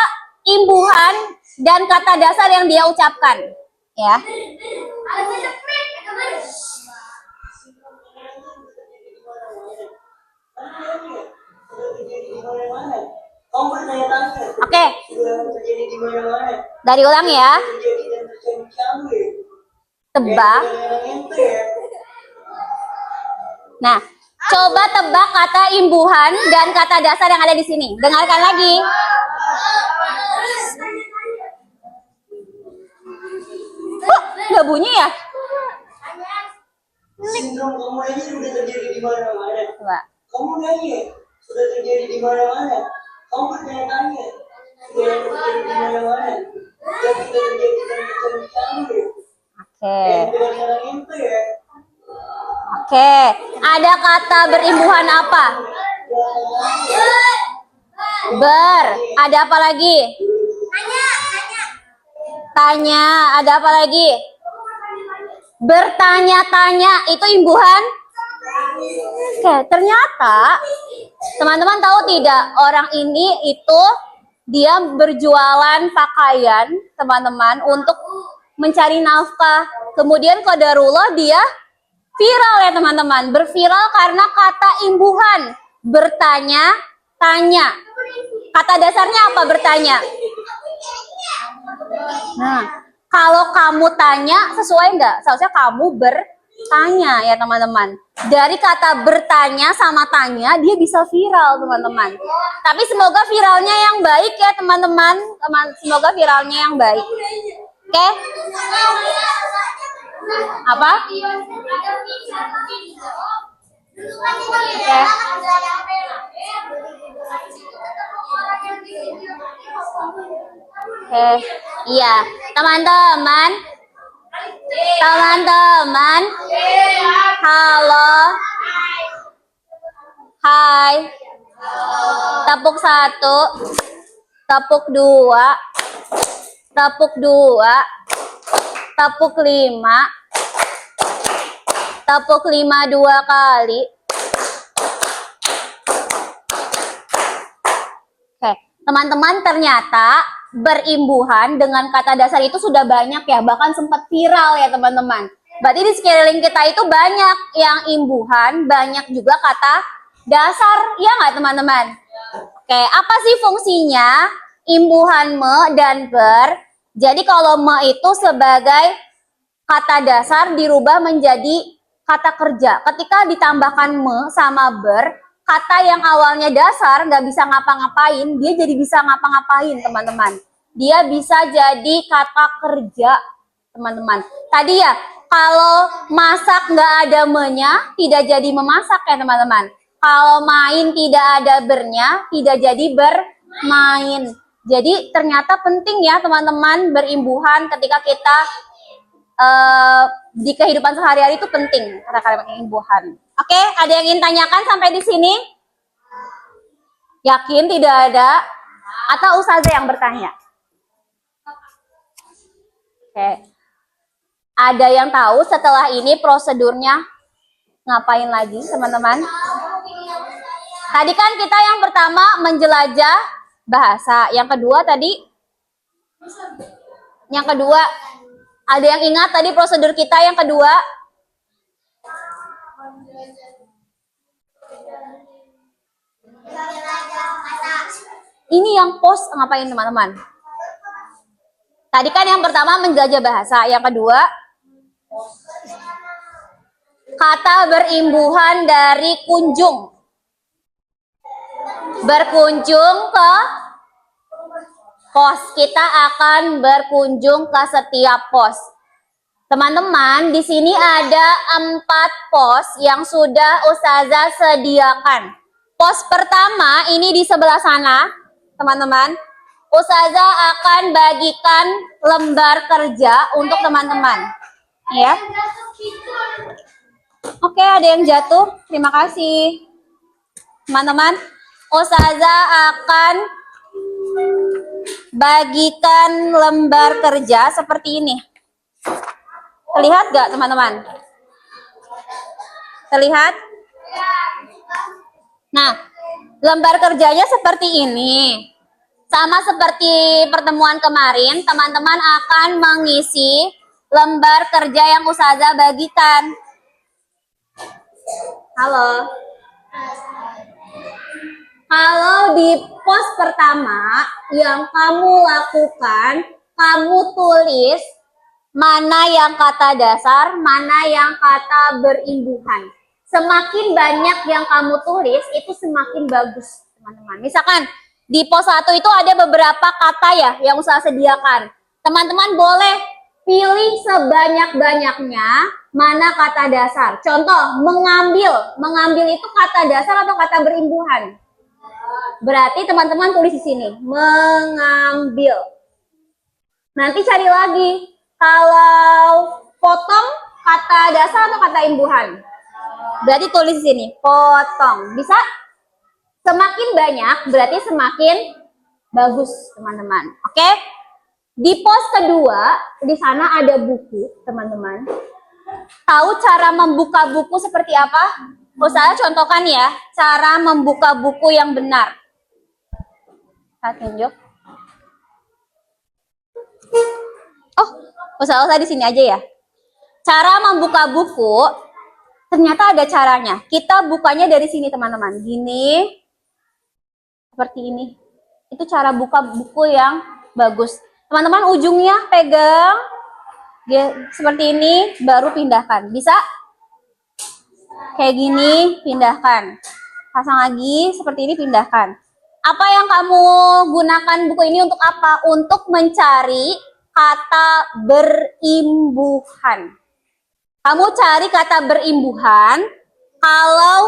imbuhan dan kata dasar yang dia ucapkan, ya. Oke, dari ulang ya. Tebak. Nah, coba tebak kata imbuhan dan kata dasar yang ada di sini. Dengarkan lagi. Nggak bunyi ya? Sindrom kamu ini sudah terjadi di mana-mana. Coba. Kamu nanya, sudah terjadi di mana-mana. Kamu bertanya-tanya, sudah terjadi di mana-mana. Tapi terjadi di kamu. Oke. Dengan itu ya. Oke. Ada kata berimbuhan apa? Ber. Ada apa lagi? Tanya. Ada apa lagi? Bertanya-tanya. Itu imbuhan? Oke. Ternyata teman-teman tahu tidak, orang ini itu dia berjualan pakaian, teman-teman, untuk mencari nafkah kemudian qadarullah dia viral ya teman-teman. Berviral karena kata imbuhan, bertanya-tanya. Kata dasarnya apa bertanya? Nah, kalau kamu tanya sesuai nggak? Seharusnya kamu bertanya ya teman-teman. Dari kata bertanya sama tanya dia bisa viral teman-teman. Tapi semoga viralnya yang baik ya teman-teman. Semoga viralnya yang baik. Oke? Apa? Oke. Oke. Iya, teman-teman. Teman-teman. Halo. Hai. Tepuk 1. Tepuk 2. Tepuk 2. Tepuk 5. Tepuk 5 2 kali. Oke, teman-teman, ternyata berimbuhan dengan kata dasar itu sudah banyak ya, bahkan sempat viral ya teman-teman. Berarti di sekeliling kita itu banyak yang imbuhan, banyak juga kata dasar, ya nggak teman-teman? Oke, apa sih fungsinya imbuhan me dan ber? Jadi kalau me itu sebagai kata dasar dirubah menjadi kata kerja. Ketika ditambahkan me sama ber, kata yang awalnya dasar nggak bisa ngapa-ngapain, dia jadi bisa ngapa-ngapain teman-teman. Dia bisa jadi kata kerja teman-teman. Tadi ya, kalau masak nggak ada me-nya, tidak jadi memasak ya teman-teman. Kalau main tidak ada bernya, tidak jadi bermain. Jadi ternyata penting ya teman-teman berimbuhan ketika kita di kehidupan sehari-hari itu penting kata-kata imbuhan. Oke, ada yang ingin tanyakan sampai di sini? Yakin tidak ada? Atau ustazah yang bertanya? Oke. Ada yang tahu setelah ini prosedurnya ngapain lagi, teman-teman? Tadi kan kita yang pertama menjelajah bahasa, yang kedua tadi ada yang ingat tadi prosedur kita yang kedua? Ini yang pos ngapain teman-teman? Tadi kan yang pertama menjelajah bahasa, yang kedua kata berimbuhan dari kunjung. Berkunjung ke pos. Kita akan berkunjung ke setiap pos. Teman-teman, di sini ada 4 pos yang sudah ustazah sediakan. Pos pertama ini di sebelah sana, teman-teman. Ustazah akan bagikan lembar kerja untuk teman-teman. Ya. Oke, ada yang jatuh. Terima kasih. Teman-teman, ustazah akan bagikan lembar kerja seperti ini. Terlihat gak teman-teman? Terlihat? Nah, lembar kerjanya seperti ini. Sama seperti pertemuan kemarin, teman-teman akan mengisi lembar kerja yang ustazah bagikan. Halo. Kalau di pos pertama yang kamu lakukan, kamu tulis mana yang kata dasar, mana yang kata berimbuhan. Semakin banyak yang kamu tulis, itu semakin bagus, teman-teman. Misalkan di pos 1 itu ada beberapa kata ya yang ustazah sediakan. Teman-teman boleh pilih sebanyak-banyaknya mana kata dasar. Contoh, mengambil. Mengambil itu kata dasar atau kata berimbuhan? Berarti teman-teman tulis di sini, mengambil. Nanti cari lagi. Kalau potong kata dasar atau kata imbuhan? Berarti tulis di sini, potong. Bisa? Semakin banyak berarti semakin bagus, teman-teman. Oke? Di pos kedua, di sana ada buku, teman-teman. Tahu cara membuka buku seperti apa? Saya contohkan ya, cara membuka buku yang benar. Saya tunjuk. Oh, usah di sini aja ya. Cara membuka buku, ternyata ada caranya. Kita bukanya dari sini teman-teman. Gini, seperti ini. Itu cara buka buku yang bagus. Teman-teman ujungnya pegang, seperti ini, baru pindahkan. Bisa? Kayak gini, pindahkan. Pasang lagi, seperti ini, pindahkan. Apa yang kamu gunakan buku ini untuk apa? Untuk mencari kata berimbuhan. Kamu cari kata berimbuhan. Kalau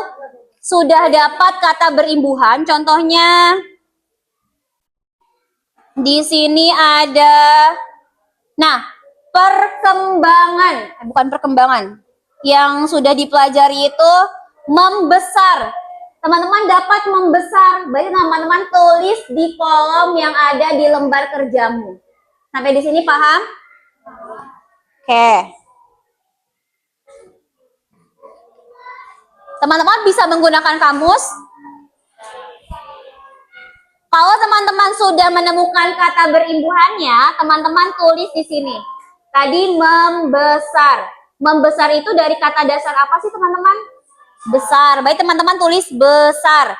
sudah dapat kata berimbuhan, contohnya di sini ada, nah, perkembangan, bukan perkembangan, yang sudah dipelajari itu membesar. Teman-teman dapat membesar, berarti teman-teman tulis di kolom yang ada di lembar kerjamu. Sampai di sini paham? Oke. Teman-teman bisa menggunakan kamus. Kalau teman-teman sudah menemukan kata berimbuhannya, teman-teman tulis di sini. Tadi membesar. Membesar itu dari kata dasar apa sih teman-teman? Besar. Baik, teman-teman tulis besar.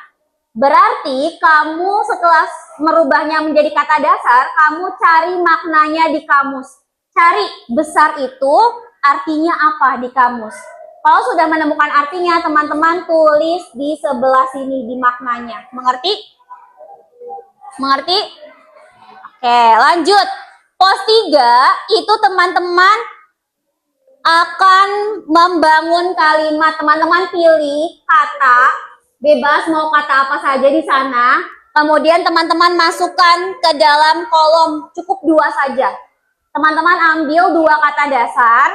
Berarti kamu setelah merubahnya menjadi kata dasar, kamu cari maknanya di kamus. Cari besar itu artinya apa di kamus. Kalau sudah menemukan artinya, teman-teman tulis di sebelah sini di maknanya. Mengerti? Mengerti? Oke, lanjut. Pos 3 itu teman-teman akan membangun kalimat. Teman-teman pilih kata, bebas mau kata apa saja di sana. Kemudian teman-teman masukkan ke dalam kolom, cukup 2 saja. Teman-teman ambil 2 kata dasar,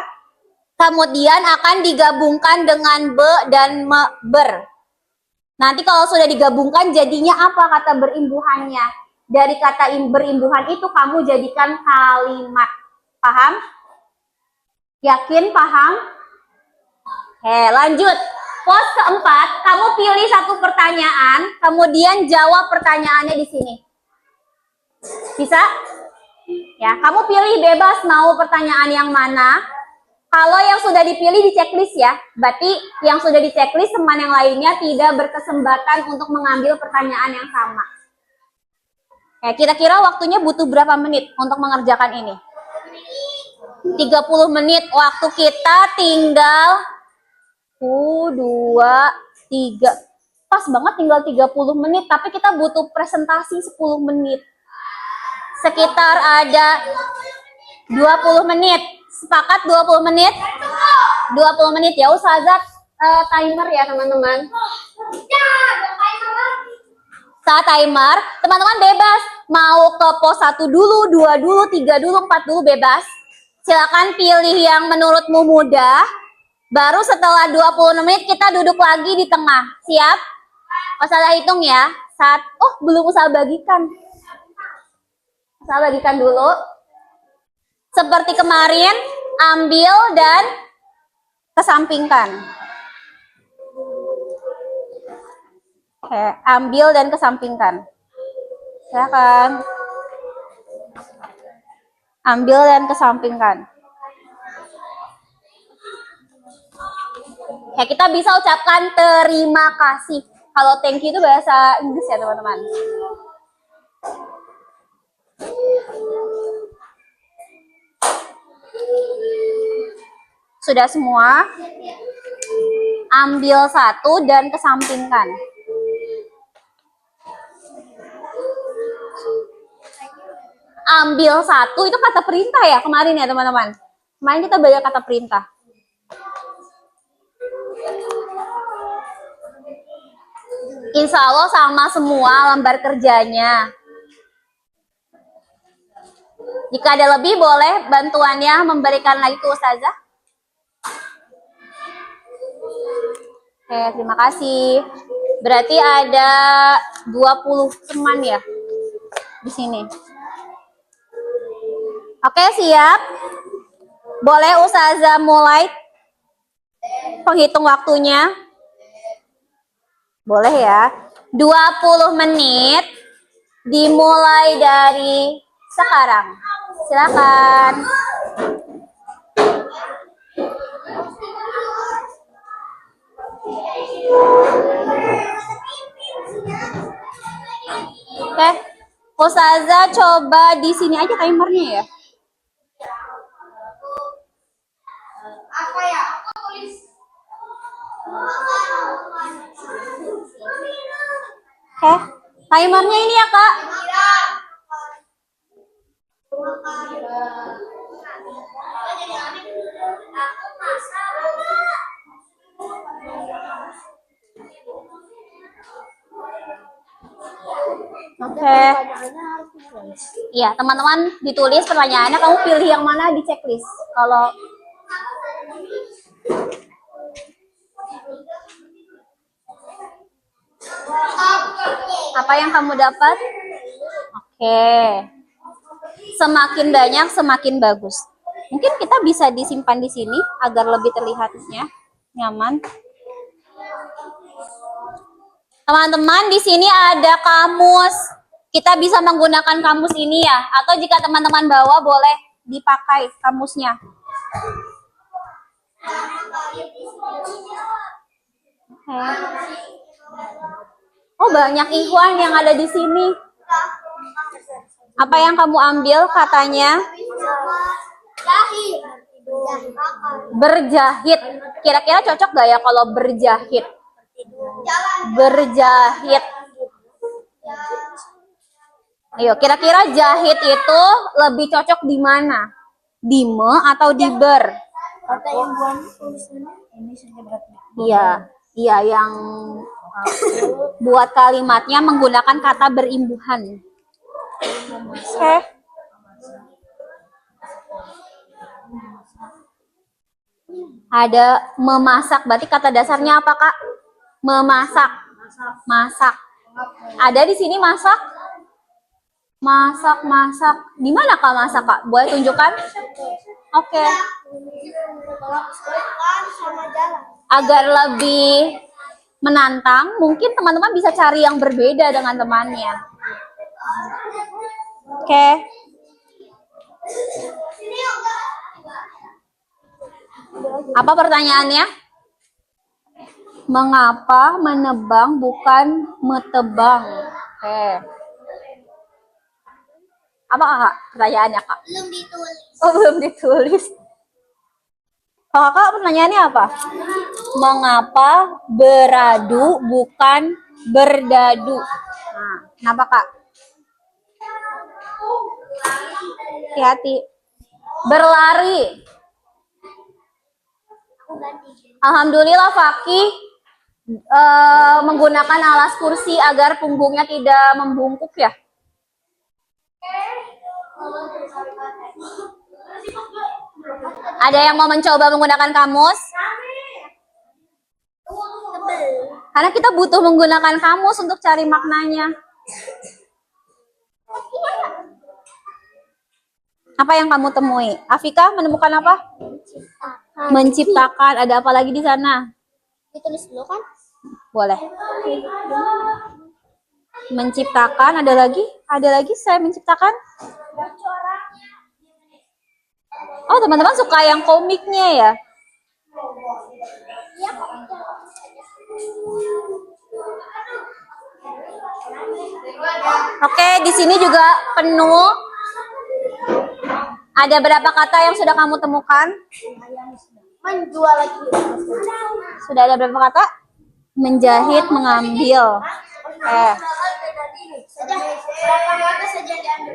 kemudian akan digabungkan dengan be dan ber. Nanti kalau sudah digabungkan jadinya apa kata berimbuhannya. Dari kata berimbuhan itu kamu jadikan kalimat. Paham? Yakin paham? Oke, lanjut. Pos keempat, kamu pilih satu pertanyaan, kemudian jawab pertanyaannya di sini. Bisa? Ya, kamu pilih bebas mau pertanyaan yang mana. Kalau yang sudah dipilih di checklist ya, berarti yang sudah di checklist teman yang lainnya tidak berkesempatan untuk mengambil pertanyaan yang sama. Oke, kira-kira waktunya butuh berapa menit untuk mengerjakan ini? 30 menit. Waktu kita tinggal 2, 3. Pas banget tinggal 30 menit, tapi kita butuh presentasi 10 menit. Sekitar ada 20 menit. Sepakat 20 menit? 20 menit ya, Ustazah timer ya teman-teman. Saat timer, teman-teman bebas. Mau ke pos 1 dulu, 2 dulu, 3 dulu, 4 dulu, bebas. Silakan pilih yang menurutmu mudah. Baru setelah 20 menit kita duduk lagi di tengah. Siap? Ustazah hitung ya. Belum usah bagikan. Usah bagikan dulu. Seperti kemarin, ambil dan kesampingkan. Oke, ambil dan kesampingkan. Silakan. Ambil dan kesampingkan. Ya, kita bisa ucapkan terima kasih. Kalau thank you itu bahasa Inggris ya, teman-teman. Sudah semua? Ambil 1 dan kesampingkan. Ambil 1 itu kata perintah ya kemarin ya teman-teman. Kemarin kita belajar kata perintah. Insya Allah sama semua lembar kerjanya. Jika ada lebih boleh bantuannya memberikan lagi ke Ustazah. Oke, terima kasih. Berarti ada 20 teman ya di sini. Oke, siap. Boleh Ustazah mulai penghitung waktunya? Boleh ya. 20 menit dimulai dari sekarang. Silakan. Oke. Ustazah coba di sini aja timernya ya. Apa ya? Aku tulis. Oke. Timernya ini ya, Kak. Oke. Iya, teman-teman ditulis pertanyaannya, kamu pilih yang mana di checklist. Kalau apa yang kamu dapat? Oke. Semakin banyak, semakin bagus. Mungkin kita bisa disimpan di sini agar lebih terlihatnya nyaman. Teman-teman, di sini ada kamus. Kita bisa menggunakan kamus ini ya. Atau jika teman-teman bawa, boleh dipakai kamusnya. Oke. Oh, banyak ikhwan yang ada di sini. Apa yang kamu ambil katanya? Jahit. Berjahit. Kira-kira cocok gak ya kalau berjahit? Berjahit. Ayo, kira-kira jahit itu lebih cocok di mana? Di me atau di ber? Kata yang buat tulisannya ini saja beratnya. Iya, iya yang buat kalimatnya menggunakan kata berimbuhan. Oke. Ada memasak, berarti kata dasarnya apa, Kak? Memasak. Masak. Ada di sini masak? Masak. Di mana Kak masak, Kak? Boleh tunjukkan? Oke. Sama jalan. Agar lebih menantang, mungkin teman-teman bisa cari yang berbeda dengan temannya. Oke. Apa pertanyaannya? Mengapa menebang bukan metebang? Oke. Apa Kak pertanyaannya, Kak? Belum ditulis. Oh, belum ditulis. Kalau Kak pertanyaannya apa? Mengapa beradu bukan berdadu? Nah, kenapa Kak? Hati-hati. Berlari. Alhamdulillah Fakih menggunakan alas kursi agar punggungnya tidak membungkuk ya. Ada yang mau mencoba menggunakan kamus? Karena kita butuh menggunakan kamus untuk cari maknanya. Apa yang kamu temui? Afika menemukan apa? Menciptakan. Ada apa lagi di sana? Ditulis dulu kan? Boleh. Menciptakan, ada lagi? Ada lagi saya menciptakan? Oh, teman-teman suka yang komiknya ya? Oke, di sini juga penuh. Ada berapa kata yang sudah kamu temukan? Menjual lagi. Sudah ada berapa kata? Menjahit, mengambil.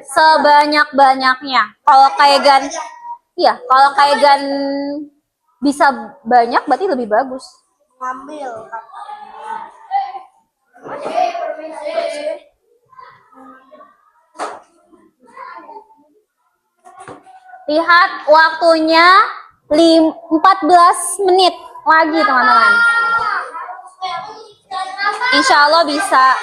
Sebanyak-banyaknya. Kalau kayak gan, iya, kalau kayak gan bisa banyak, berarti lebih bagus. Mengambil. Lihat waktunya 14 menit lagi teman-teman. Insya Allah bisa.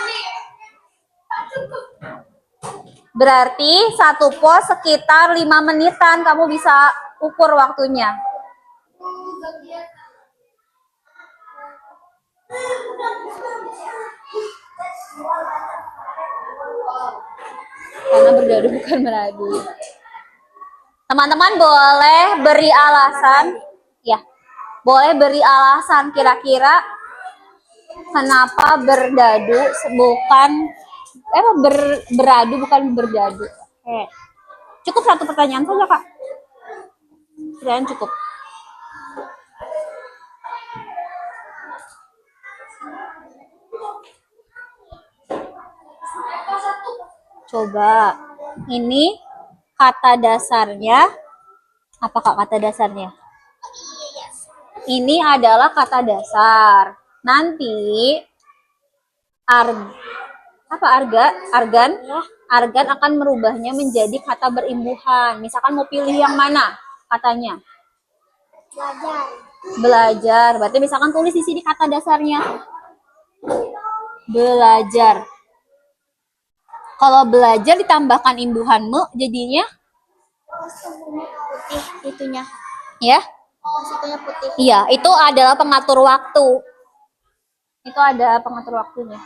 Berarti satu pos sekitar 5 menitan kamu bisa ukur waktunya. Karena berdadu bukan beradu. Teman-teman boleh beri alasan. Ya. boleh beri alasan kira-kira kenapa berdadu bukan beradu bukan berdadu. Oke. Cukup satu pertanyaan saja, Kak. Pertanyaan cukup. Coba. Ini kata dasarnya. Apa Kak kata dasarnya? Ini adalah kata dasar. Nanti argan akan merubahnya menjadi kata berimbuhan. Misalkan mau pilih yang mana katanya? Belajar. Berarti misalkan tulis di sini kata dasarnya. Belajar. Kalau belajar ditambahkan imbuhan me jadinya Putih itunya. ya? Situnya putih. Iya, itu adalah pengatur waktu. Itu ada pengatur waktunya.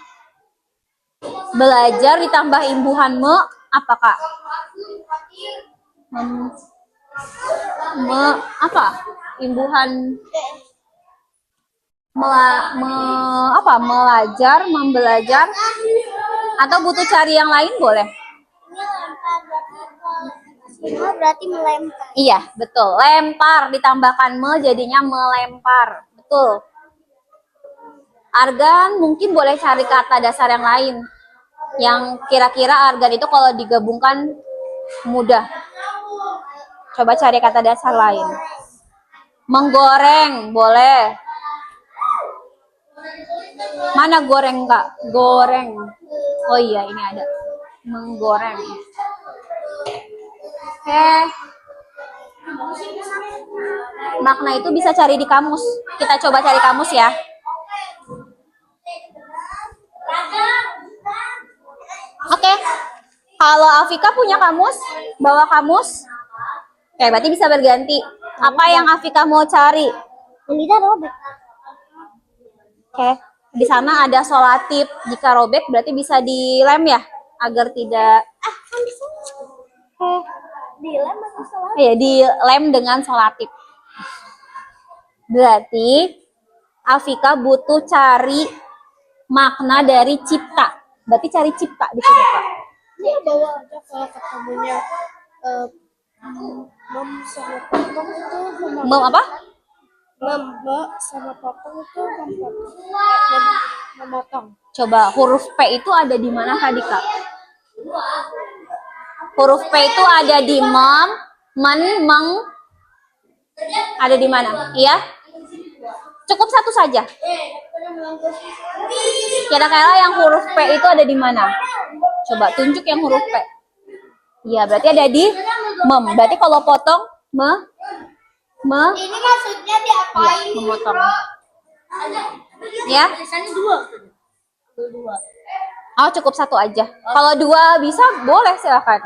Belajar ditambah imbuhan me apa Kak? Apa? Imbuhan melajar, membelajar, atau butuh cari yang lain boleh? Berarti melempar. Iya, betul. Lempar ditambahkan me jadinya melempar. Betul. Argan mungkin boleh cari kata dasar yang lain. Yang kira-kira argan itu kalau digabungkan mudah. Coba cari kata dasar lain. Menggoreng, boleh. Mana goreng, Kak? Goreng. Oh iya, ini ada. Menggoreng. Oke. Makna itu bisa cari di kamus. Kita coba cari kamus ya. Oke. Kalau Afika punya kamus, bawa kamus. Oke, berarti bisa berganti. Apa yang Afika mau cari? Lidah robek. Oke. Di sana ada solatif. Jika robek berarti bisa dilem ya, agar tidak. Kan bisa. Dilem atau salah? Ya, dilem dengan solatif. Berarti Afika butuh cari makna dari cipta. Berarti cari cipta di sini, Kak. Ini bawa aja kalau ketemunya mem sama potong itu Apa? Mbak sama potong itu memotong. Coba huruf P itu ada di mana tadi, Kak? Huruf P itu ada di mem, men, meng. Ada di mana? Iya? Cukup satu saja. Kira-kira yang huruf P itu ada di mana? Coba tunjuk yang huruf P. Iya, berarti ada di mem. Berarti kalau potong Ini maksudnya diapain? iya, memotong. Ya? Tulisannya dua. Oh, cukup satu aja. Kalau dua bisa, boleh silakan.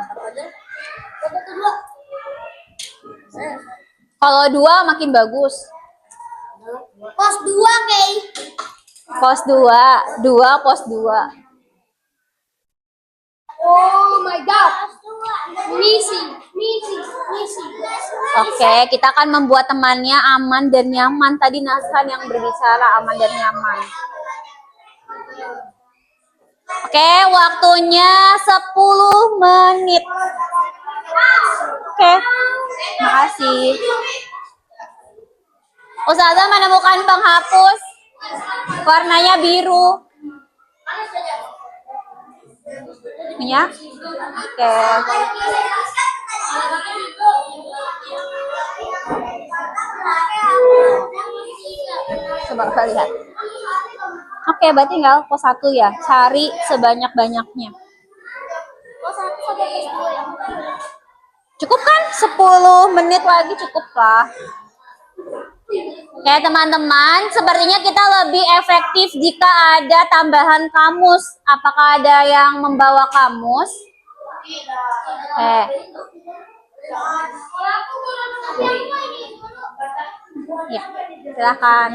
Kalau dua makin bagus. Pos 2, Kay. Pos 2, pos 2. Oh my god. Misi. Oke, kita akan membuat temannya aman dan nyaman. Tadi Nasran yang berbicara aman dan nyaman. Oke, waktunya 10 menit. Oke, makasih. Ustazah menemukan penghapus. Warnanya biru. Ya? Oke. Coba kita lihat. Oke, berarti tinggal pos 1 ya. Cari sebanyak-banyaknya. Pos 1 sampai pos 2 ya. Cukup kan? 10 menit lagi cukup lah. Oke teman-teman, sepertinya kita lebih efektif jika ada tambahan kamus. Apakah ada yang membawa kamus? Ya, silakan.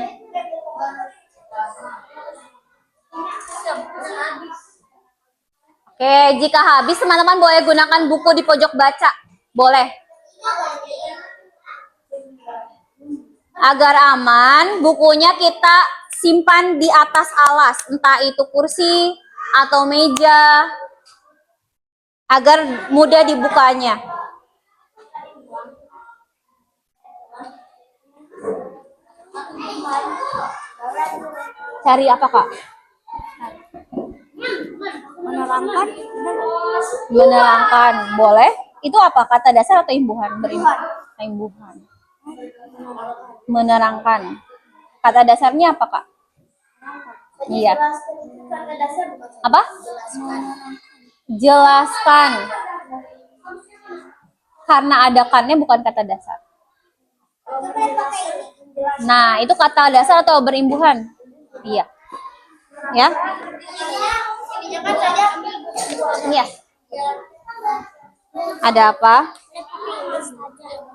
Oke, jika habis teman-teman boleh gunakan buku di pojok baca. Boleh. Agar aman, bukunya kita simpan di atas alas, entah itu kursi atau meja, agar mudah dibukanya. Cari apa, Kak? Menerangkan. Menerangkan, boleh. Itu apa? Kata dasar atau imbuhan? Imbuhan. Menerangkan. Kata dasarnya apa, Kak? Iya. Kata dasar bukan Apa? Jelaskan. Karena ada kannya bukan kata dasar. Nah, itu kata dasar atau berimbuhan? Iya. Ya? Iya. Ada apa?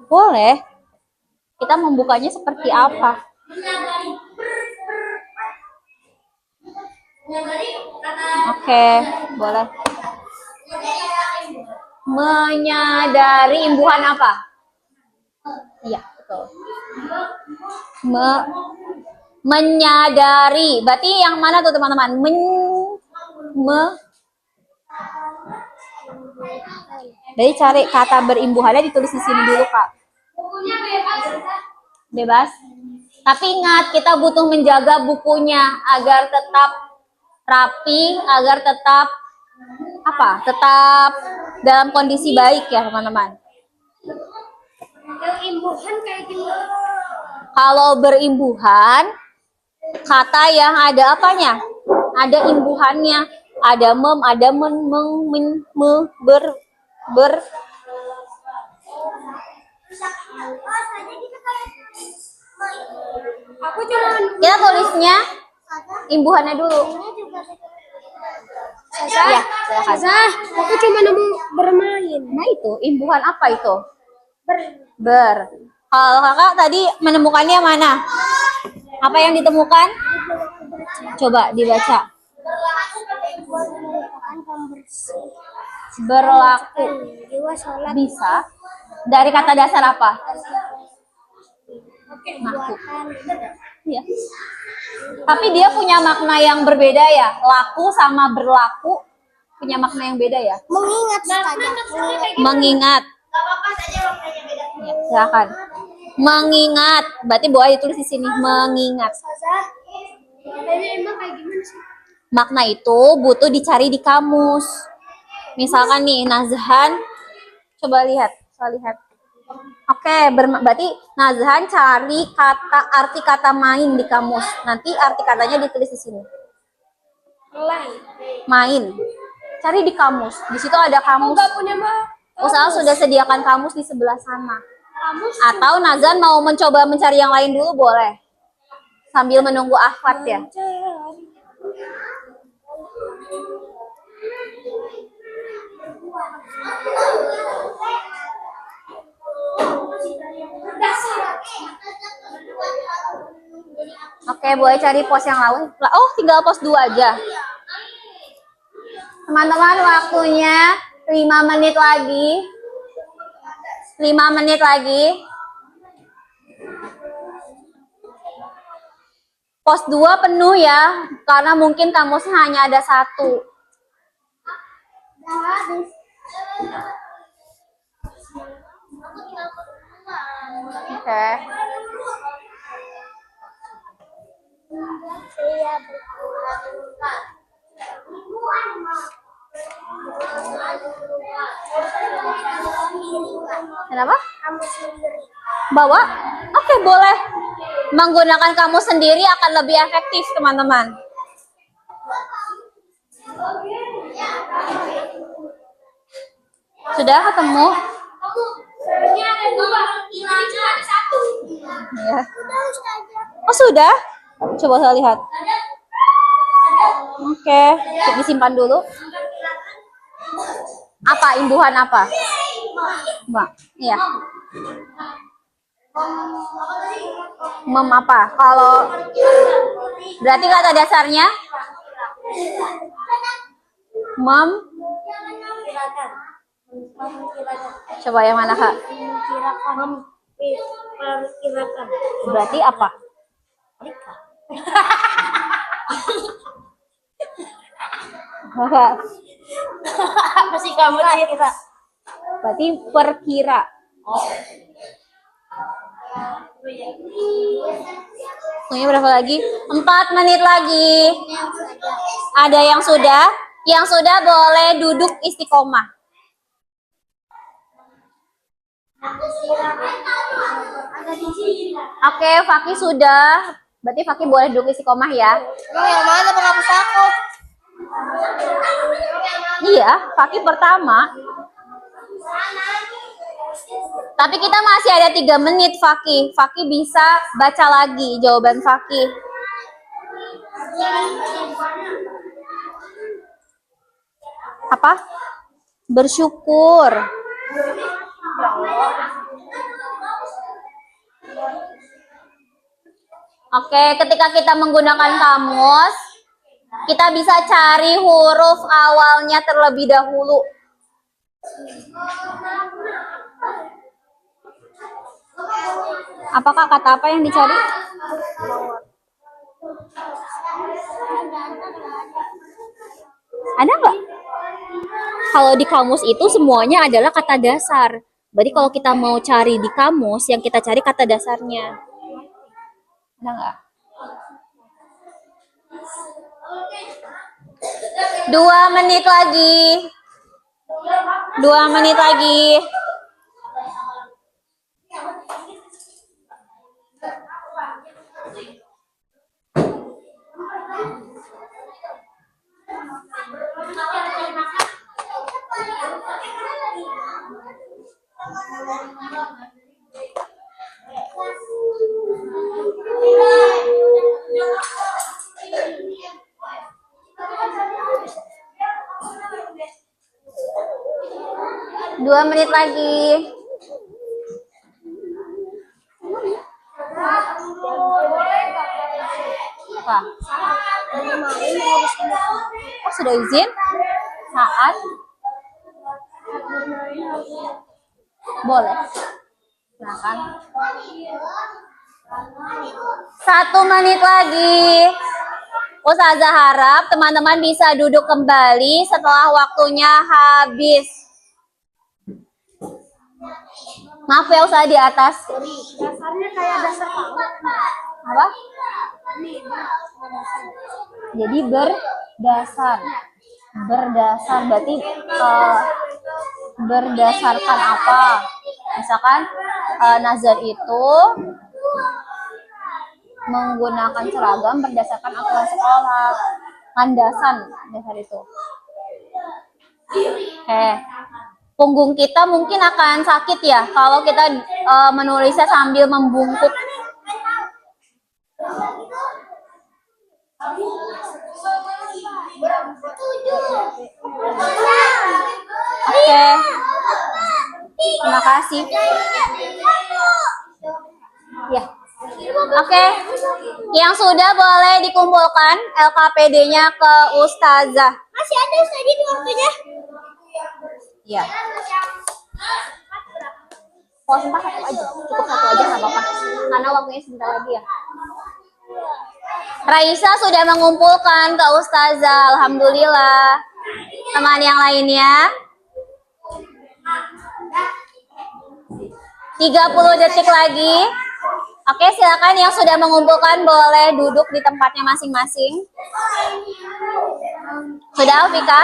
Boleh. Kita membukanya seperti apa? Oke, boleh. Menyadari imbuhan apa? Iya, betul. Menyadari. Berarti yang mana tuh teman-teman? Jadi cari kata berimbuhannya ditulis di sini dulu, Kak. Bebas. Tapi ingat, kita butuh menjaga bukunya agar tetap rapi, agar tetap apa? Tetap dalam kondisi baik ya, teman-teman. Yang imbuhan kayak gimana? Kalau berimbuhan, kata yang ada apanya? Ada imbuhannya. Ada mem, ada men, meng, min, me, ber. Aku cuma Kita tulisnya imbuhannya dulu. Ya, silakan. Aku cuma nemu bermain. Nah itu, imbuhan apa itu? Ber. Kalau kakak tadi menemukannya mana? Apa yang ditemukan? Coba dibaca. Berlaku. Bisa. Dari kata dasar apa? Laku. Iya. Tapi dia punya makna yang berbeda ya. Laku sama berlaku punya makna yang beda ya. Mengingat saja. Mengingat. Ya, silakan. Mengingat. Berarti boleh ditulis di sini. Mengingat. Emang kayak gimana sih? Makna itu butuh dicari di kamus. Misalkan nih Nazhan, coba lihat, Oke, berarti Nazhan cari kata arti kata main di kamus. Nanti arti katanya ditulis di sini. Main. Cari di kamus. Di situ ada kamus. Usaha sudah sediakan kamus di sebelah sana. Atau Nazhan mau mencoba mencari yang lain dulu boleh. Sambil menunggu Ahwat ya. Oke, boleh cari pos yang lain. Oh, tinggal pos 2 aja. Teman-teman, waktunya 5 menit lagi. 5 menit lagi. Pos 2 penuh ya, karena mungkin kamusnya hanya ada 1. Oke. Kenapa? Bawa? Oke, boleh. Menggunakan kamus sendiri akan lebih efektif, teman-teman. Sudah ketemu? Ya. Oh, sudah? Coba saya lihat. Oke, disimpan dulu. Apa imbuhan apa? Mbak, iya. Mem apa? Kalau berarti kata dasarnya mem. Coba yang mana, Kak? Perkirakan. Berarti apa? Apa sih kamu kira? Berarti perkira. Waktunya berapa lagi? 4 menit lagi. Ada yang sudah? Yang sudah boleh duduk istiqomah. Oke, Faki sudah. Berarti Faki boleh duduk istiqomah ya. Emang yang mana penghapus aku? Iya, Faki pertama. Tapi kita masih ada 3 menit, Faki. Faki bisa baca lagi jawaban Faki. Apa? Bersyukur. Oke, ketika kita menggunakan kamus, kita bisa cari huruf awalnya terlebih dahulu. Apakah kata apa yang dicari? Ada nggak? Kalau di kamus itu semuanya adalah kata dasar. Berarti kalau kita mau cari di kamus, yang kita cari kata dasarnya. Ada nggak? 2 menit lagi. 2 menit lagi. Dua menit lagi. Apa? Oh, sudah izin? Saat? Boleh. Silakan. 1 menit lagi. Ustazah harap teman-teman bisa duduk kembali setelah waktunya habis. Maaf ya Ustazah di atas. Dasarnya kayak dasar kamu. Apa? Jadi berdasar. Berdasar berarti berdasarkan apa? Misalkan nazar itu menggunakan seragam berdasarkan aturan sekolah. Landasan dasar itu. Punggung kita mungkin akan sakit ya kalau kita menulisnya sambil membungkuk. Oke. Terima kasih. Ya. Oke. Yang sudah boleh dikumpulkan LKPD-nya ke Ustazah. Masih ada tadi di waktunya. Ya. Kalau sempat satu aja, cukup satu aja nggak apa-apa. Karena waktunya sebentar lagi ya. Raisa sudah mengumpulkan ke Ustazah, alhamdulillah. Teman yang lainnya? 30 detik lagi. Oke, silakan yang sudah mengumpulkan boleh duduk di tempatnya masing-masing. Sudah, Vika?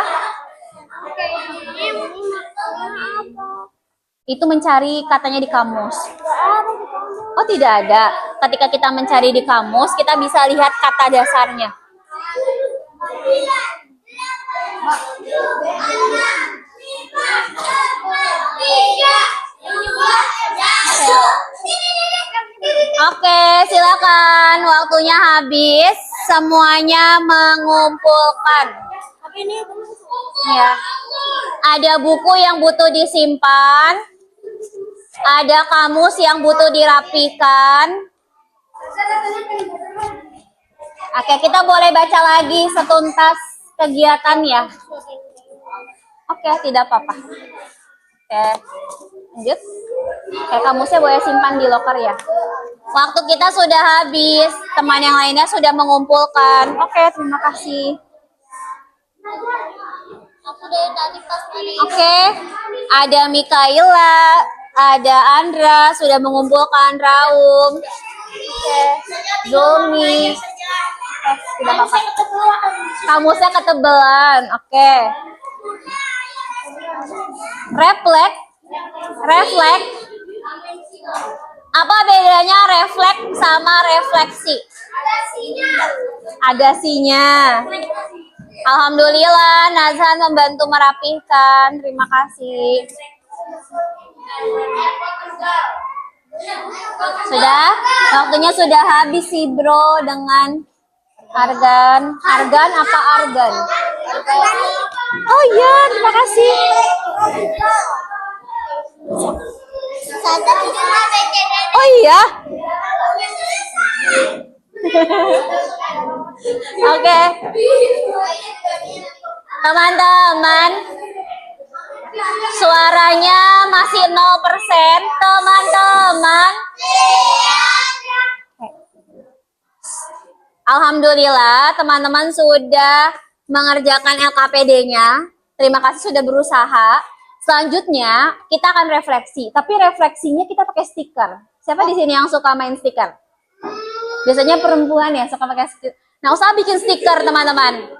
Itu mencari katanya di kamus. Oh, tidak ada. Ketika kita mencari di kamus, kita bisa lihat kata dasarnya. Oke, silakan. Waktunya habis. Semuanya mengumpulkan. Ya. Ada buku yang butuh disimpan. Ada kamus yang butuh dirapikan. Oke, kita boleh baca lagi setuntas kegiatan ya. Oke, tidak apa-apa. Oke. Lanjut. Oke, kamusnya boleh simpan di loker ya. Waktu kita sudah habis, teman yang lainnya sudah mengumpulkan. Oke, terima kasih. Oke, ada Mikaela, ada Andra sudah mengumpulkan Raum. Oke, Zulmi. Tidak apa-apa. Kamusnya ketebelan. Oke. Refleks. Refleks. Apa bedanya refleks sama refleksi? Ada sinya. Alhamdulillah, Nazhan membantu merapihkan. Terima kasih. Sudah? Waktunya sudah habis sih, bro, dengan Argan. Argan apa Argan? Oh iya, terima kasih. Oh iya. Oke. Teman-teman, suaranya masih 0%, teman-teman. Alhamdulillah, teman-teman sudah mengerjakan LKPD-nya. Terima kasih sudah berusaha. Selanjutnya, kita akan refleksi. Tapi refleksinya kita pakai stiker. Siapa di sini yang suka main stiker? Biasanya perempuan ya suka pakai stiker. Nah, Ustazah bikin stiker, teman-teman.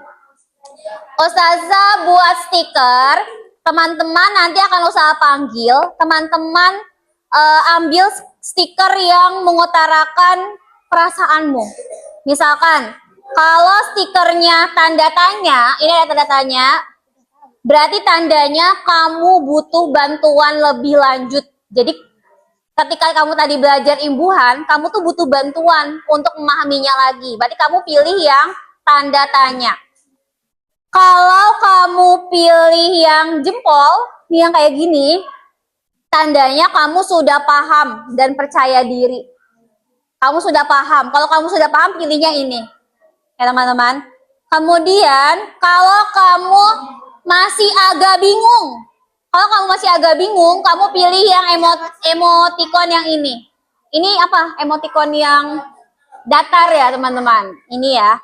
Ustazah buat stiker. Teman-teman nanti akan Ustazah panggil. Teman-teman ambil stiker yang mengutarakan perasaanmu. Misalkan, kalau stikernya tanda tanya, ini ada tanda tanya, berarti tandanya kamu butuh bantuan lebih lanjut. Jadi ketika kamu tadi belajar imbuhan, kamu tuh butuh bantuan untuk memahaminya lagi. Berarti kamu pilih yang tanda tanya. Kalau kamu pilih yang jempol, nih yang kayak gini, tandanya kamu sudah paham dan percaya diri. Kamu sudah paham. Kalau kamu sudah paham, pilihnya ini. Ya teman-teman. Kemudian, kalau kamu masih agak bingung. Kalau kamu masih agak bingung, kamu pilih yang emoticon yang ini. Ini apa? Emoticon yang datar ya teman-teman. Ini ya.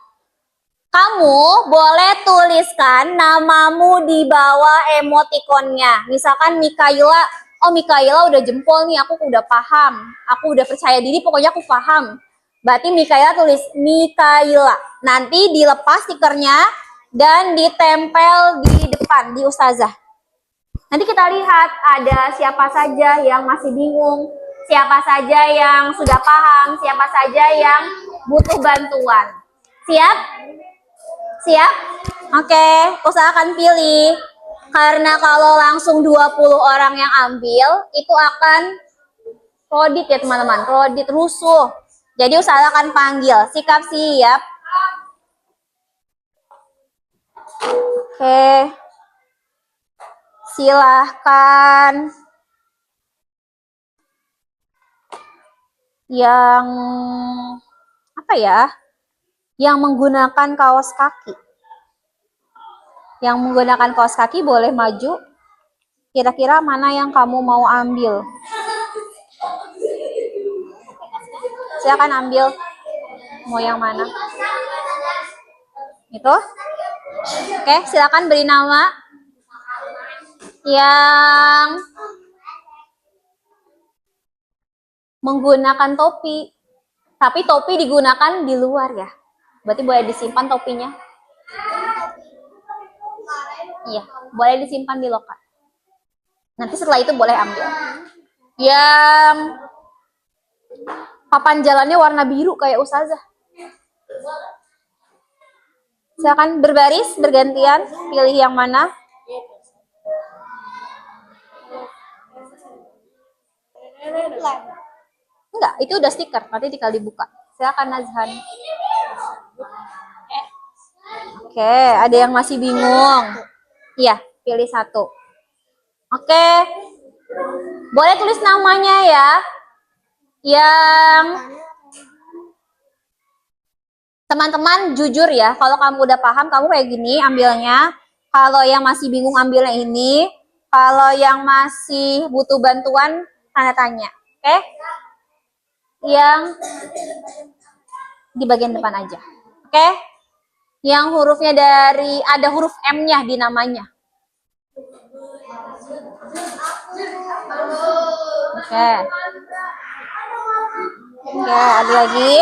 Kamu boleh tuliskan namamu di bawah emoticonnya. Misalkan Mikaela. Oh, Mikaela udah jempol nih, aku udah paham. Aku udah percaya diri, pokoknya aku paham. Berarti Mikaela tulis Mikaela. Nanti dilepas stikernya dan ditempel di depan, di Ustazah. Nanti kita lihat ada siapa saja yang masih bingung, siapa saja yang sudah paham, siapa saja yang butuh bantuan. Siap? Siap? Oke, usahakan pilih. Karena kalau langsung 20 orang yang ambil, itu akan kredit ya teman-teman. Kredit rusuh. Jadi usahakan panggil. Sikap siap. Oke. Silahkan. Yang apa ya? Yang menggunakan kaos kaki. Yang menggunakan kaos kaki boleh maju. Kira-kira mana yang kamu mau ambil? Silakan ambil. Mau yang mana? Itu? Oke, silakan beri nama. Yang menggunakan topi. Tapi topi digunakan di luar ya. Berarti boleh disimpan topinya. Iya, boleh disimpan di loker. Nanti setelah itu boleh ambil. Yang papan jalannya warna biru kayak Ustazah. Silakan berbaris, bergantian, pilih yang mana. Enggak, itu udah stiker, nanti tinggal dibuka. Silakan Nazhan. Oke, ada yang masih bingung. Iya, pilih satu. Oke. Boleh tulis namanya ya. Yang teman-teman jujur ya, kalau kamu udah paham, kamu kayak gini ambilnya. Kalau yang masih bingung ambilnya ini. Kalau yang masih butuh bantuan, tanda tanya. Oke? Yang di bagian depan aja. Oke? Yang hurufnya ada huruf M-nya di namanya. Oke. Oke, ada lagi.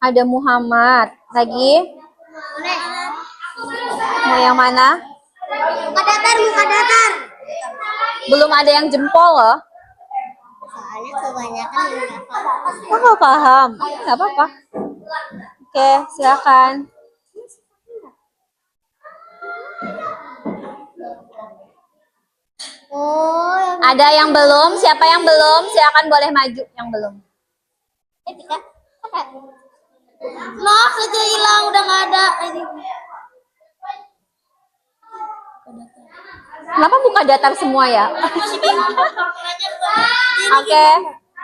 Ada Muhammad. Lagi. Mau yang mana? Muka datar. Belum ada yang jempol loh. Soalnya kebanyakan yang nggak paham. Kok nggak paham? Nggak apa-apa. Oke, silakan. Oh, Ada yang belum? Siapa yang belum? Silakan boleh maju yang belum. Tika. Loh, kerja hilang udah nggak ada. Kenapa buka datar semua ya? Masih bingung. Oke.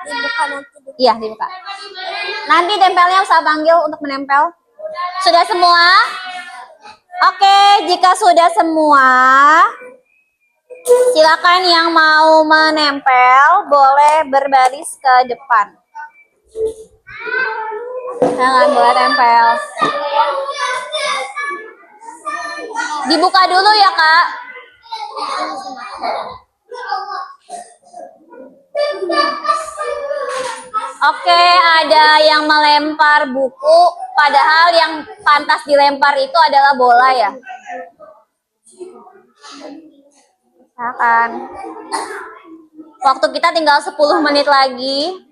Dibuka nanti. Iya, dibuka. Nanti tempelnya usah panggil untuk menempel. Sudah semua? Oke, jika sudah semua, silakan yang mau menempel boleh berbaris ke depan. Jangan boleh tempel. Dibuka dulu ya, Kak. Oke, ada yang melempar buku, padahal yang pantas dilempar itu adalah bola ya. Silakan. Waktu kita tinggal 10 menit lagi.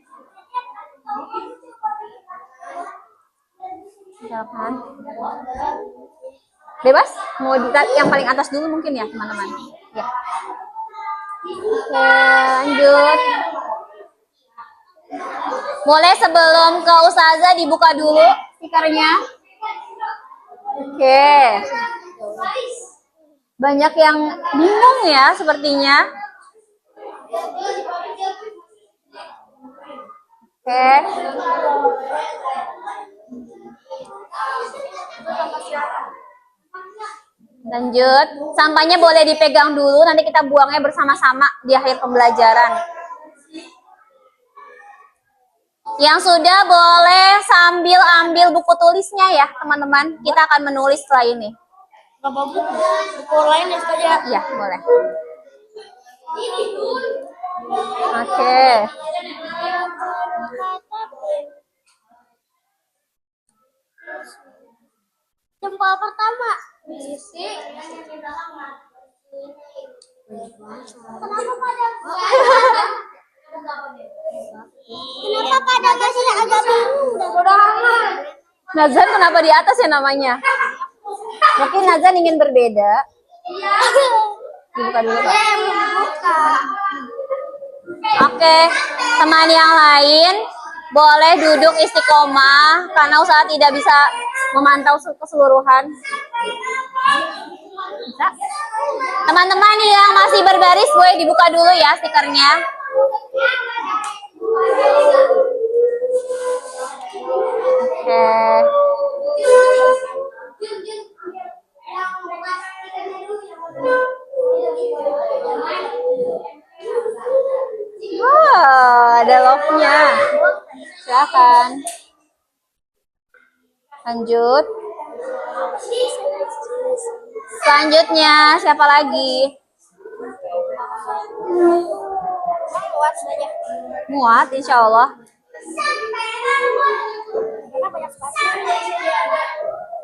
Silakan. Bebas? Mau yang paling atas dulu mungkin ya, teman-teman. Ya. Oke, lanjut. Boleh sebelum ke Ustazah dibuka dulu stikernya. Oke. Banyak yang bingung ya sepertinya. Oke. Lanjut. Sampahnya boleh dipegang dulu, nanti kita buangnya bersama-sama di akhir pembelajaran. Yang sudah boleh sambil ambil buku tulisnya ya, teman-teman. Kita akan menulis setelah ini. Bapak buku lain ya saja. Iya, boleh. Oke. Jempol pertama. Kenapa pada gasnya agak bingung? Nazan kenapa di atas ya namanya? Mungkin Nazan ingin berbeda. Dibuka dulu, Pak. Oke, teman yang lain boleh duduk istiqomah karena usaha tidak bisa memantau keseluruhan. Bisa? Teman-teman yang masih berbaris boleh dibuka dulu ya stikernya. Oke. Wow, ada love-nya. Silakan. Lanjut. Selanjutnya siapa lagi? Muat saja. Muat, insya Allah.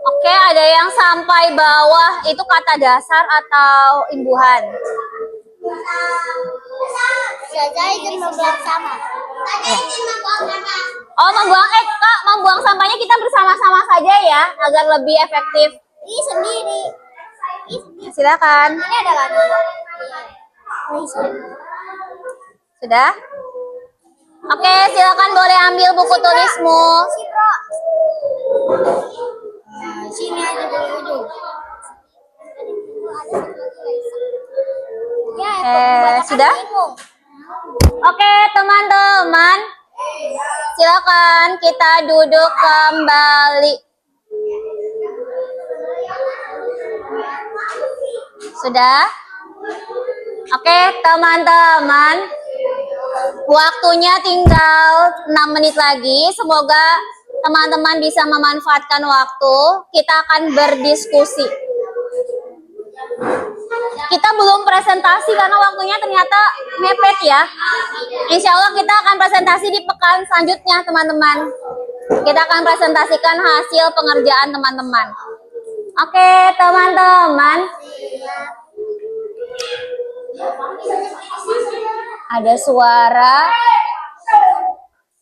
Oke, ada yang sampai bawah itu kata dasar atau imbuhan? Saja izin membuang sama. Oh, Kak, membuang sampahnya kita bersama-sama saja ya, agar lebih efektif. Ini sendiri. Silakan. Ini ada lagi. Sudah? Oke, silakan boleh ambil buku tulismu. Sini aja di ujung. Sudah? Oke, teman-teman. Silakan kita duduk kembali. Sudah? Oke, teman-teman. Waktunya tinggal 6 menit lagi. Semoga teman-teman bisa memanfaatkan waktu. Kita akan berdiskusi. Kita belum presentasi karena waktunya ternyata mepet ya. Insya Allah kita akan presentasi di pekan selanjutnya, teman-teman. Kita akan presentasikan hasil pengerjaan teman-teman. Oke, teman-teman.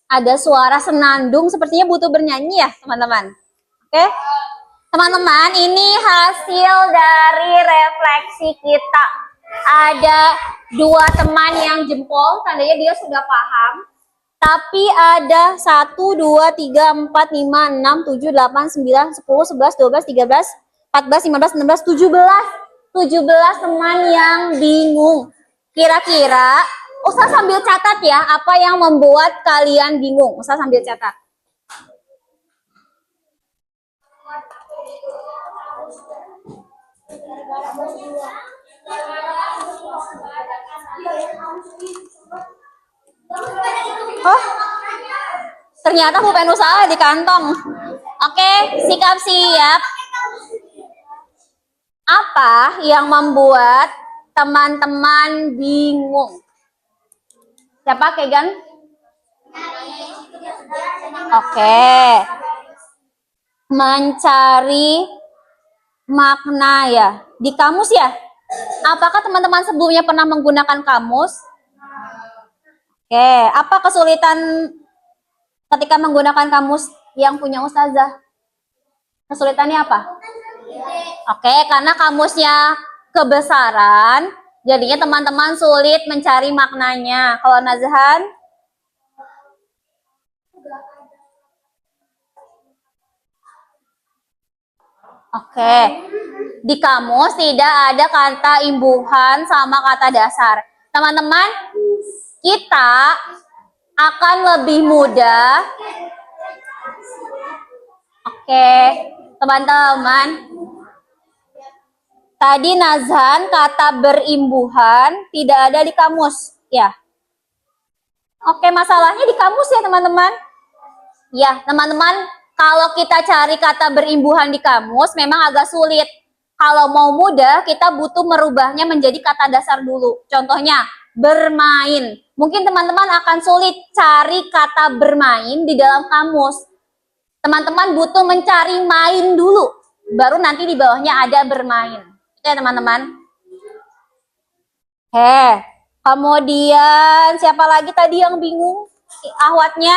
Ada suara senandung, sepertinya butuh bernyanyi ya, teman-teman. Oke. Teman-teman, ini hasil dari refleksi kita. Ada 2 teman yang jempol, tandanya dia sudah paham. Tapi ada 1, 2, 3, 4, 5, 6, 7, 8, 9, 10, 11, 12, 13, 14, 15, 16, 17. 17 teman yang bingung. Kira-kira, Ustaz sambil catat ya, apa yang membuat kalian bingung. Ustaz sambil catat. Oh, ternyata pulpen usaha di kantong. Oke, sikap siap. Apa yang membuat teman-teman bingung? Siapa, Kegan? Oke. Mencari makna ya. Di kamus ya? Apakah teman-teman sebelumnya pernah menggunakan kamus? Oke, apa kesulitan ketika menggunakan kamus yang punya ustazah? Kesulitannya apa? Oke, karena kamusnya kebesaran, jadinya teman-teman sulit mencari maknanya. Kalau Nazhan? Oke, di kamus tidak ada kata imbuhan sama kata dasar. Teman-teman, kita akan lebih mudah. Oke, teman-teman. Tadi Nazhan kata berimbuhan tidak ada di kamus, ya. Oke, masalahnya di kamus ya, teman-teman. Ya, teman-teman, kalau kita cari kata berimbuhan di kamus memang agak sulit. Kalau mau mudah, kita butuh merubahnya menjadi kata dasar dulu. Contohnya, bermain. Mungkin teman-teman akan sulit cari kata bermain di dalam kamus. Teman-teman butuh mencari main dulu, baru nanti di bawahnya ada bermain. Itu ya, teman-teman. Kemudian siapa lagi tadi yang bingung? Ahwatnya?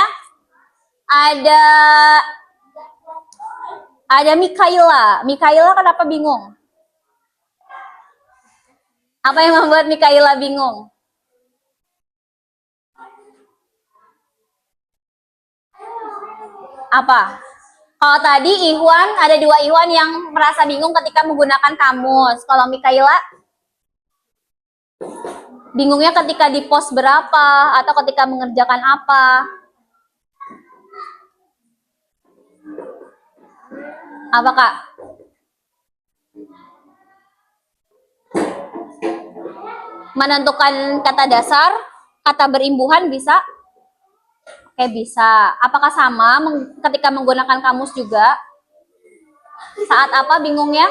Ada Mikaela. Mikaela kenapa bingung? Apa yang membuat Mikaela bingung? Apa? Kalau tadi Ikhwan, ada 2 Ikhwan yang merasa bingung ketika menggunakan kamus. Kalau Mikaela? Bingungnya ketika di pos berapa atau ketika mengerjakan apa? Apa, Kak? Menentukan kata dasar, kata berimbuhan bisa? Oke, bisa. Apakah sama ketika menggunakan kamus juga? Saat apa bingungnya?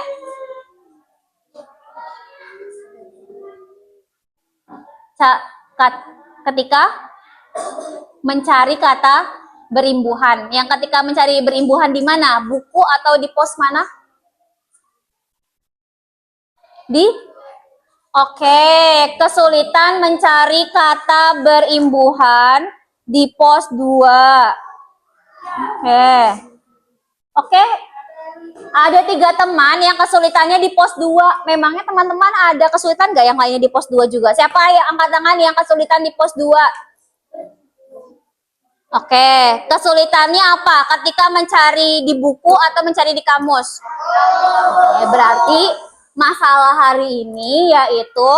Ketika mencari kata berimbuhan. Yang ketika mencari berimbuhan di mana? Buku atau di pos mana? Oke, kesulitan mencari kata berimbuhan di pos 2. Oke. Ada 3 teman yang kesulitannya di pos 2. Memangnya teman-teman ada kesulitan nggak yang lainnya di pos 2 juga? Siapa yang angkat tangan yang kesulitan di pos 2? Oke, kesulitannya apa? Ketika mencari di buku atau mencari di kamus? Oke, berarti masalah hari ini yaitu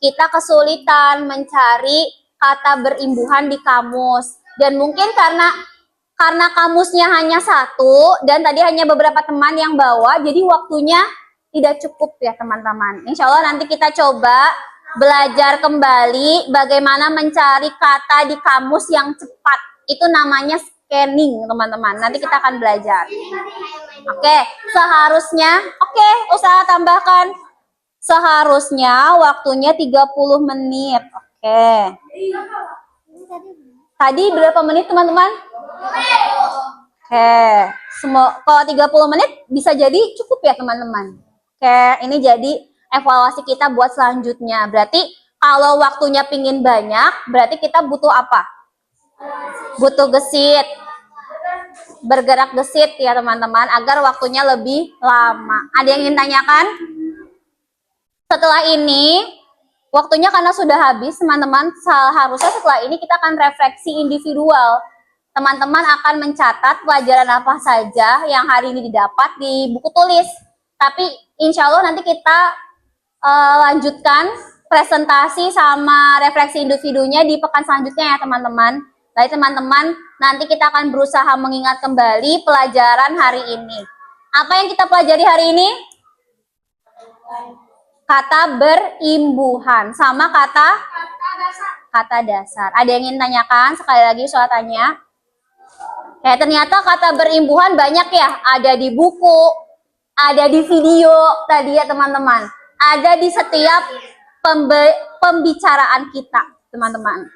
kita kesulitan mencari kata berimbuhan di kamus. Dan mungkin karena kamusnya hanya 1 dan tadi hanya beberapa teman yang bawa, jadi waktunya tidak cukup ya teman-teman. Insya Allah nanti kita coba belajar kembali bagaimana mencari kata di kamus yang cepat. Itu namanya scanning teman-teman. Nanti kita akan belajar. Oke, seharusnya, usaha tambahkan. Seharusnya waktunya 30 menit. Oke. Tadi berapa menit teman-teman? Oke, kalau 30 menit bisa jadi cukup ya teman-teman. Oke, ini jadi evaluasi kita buat selanjutnya. Berarti kalau waktunya pingin banyak, berarti kita butuh apa? Butuh gesit. Bergerak gesit ya teman-teman, agar waktunya lebih lama. Ada yang ingin tanyakan? Setelah ini, waktunya karena sudah habis, teman-teman, seharusnya setelah ini kita akan refleksi individual. Teman-teman akan mencatat pelajaran apa saja yang hari ini didapat di buku tulis. Tapi insya Allah nanti kita lanjutkan presentasi sama refleksi individunya di pekan selanjutnya ya teman-teman. Jadi teman-teman, nanti kita akan berusaha mengingat kembali pelajaran hari ini. Apa yang kita pelajari hari ini? Kata berimbuhan sama kata dasar. Ada yang ingin tanyakan? Sekali lagi soal tanya. Ternyata kata berimbuhan banyak ya. Ada di buku, ada di video tadi ya teman-teman. Ada di setiap pembicaraan kita, teman-teman.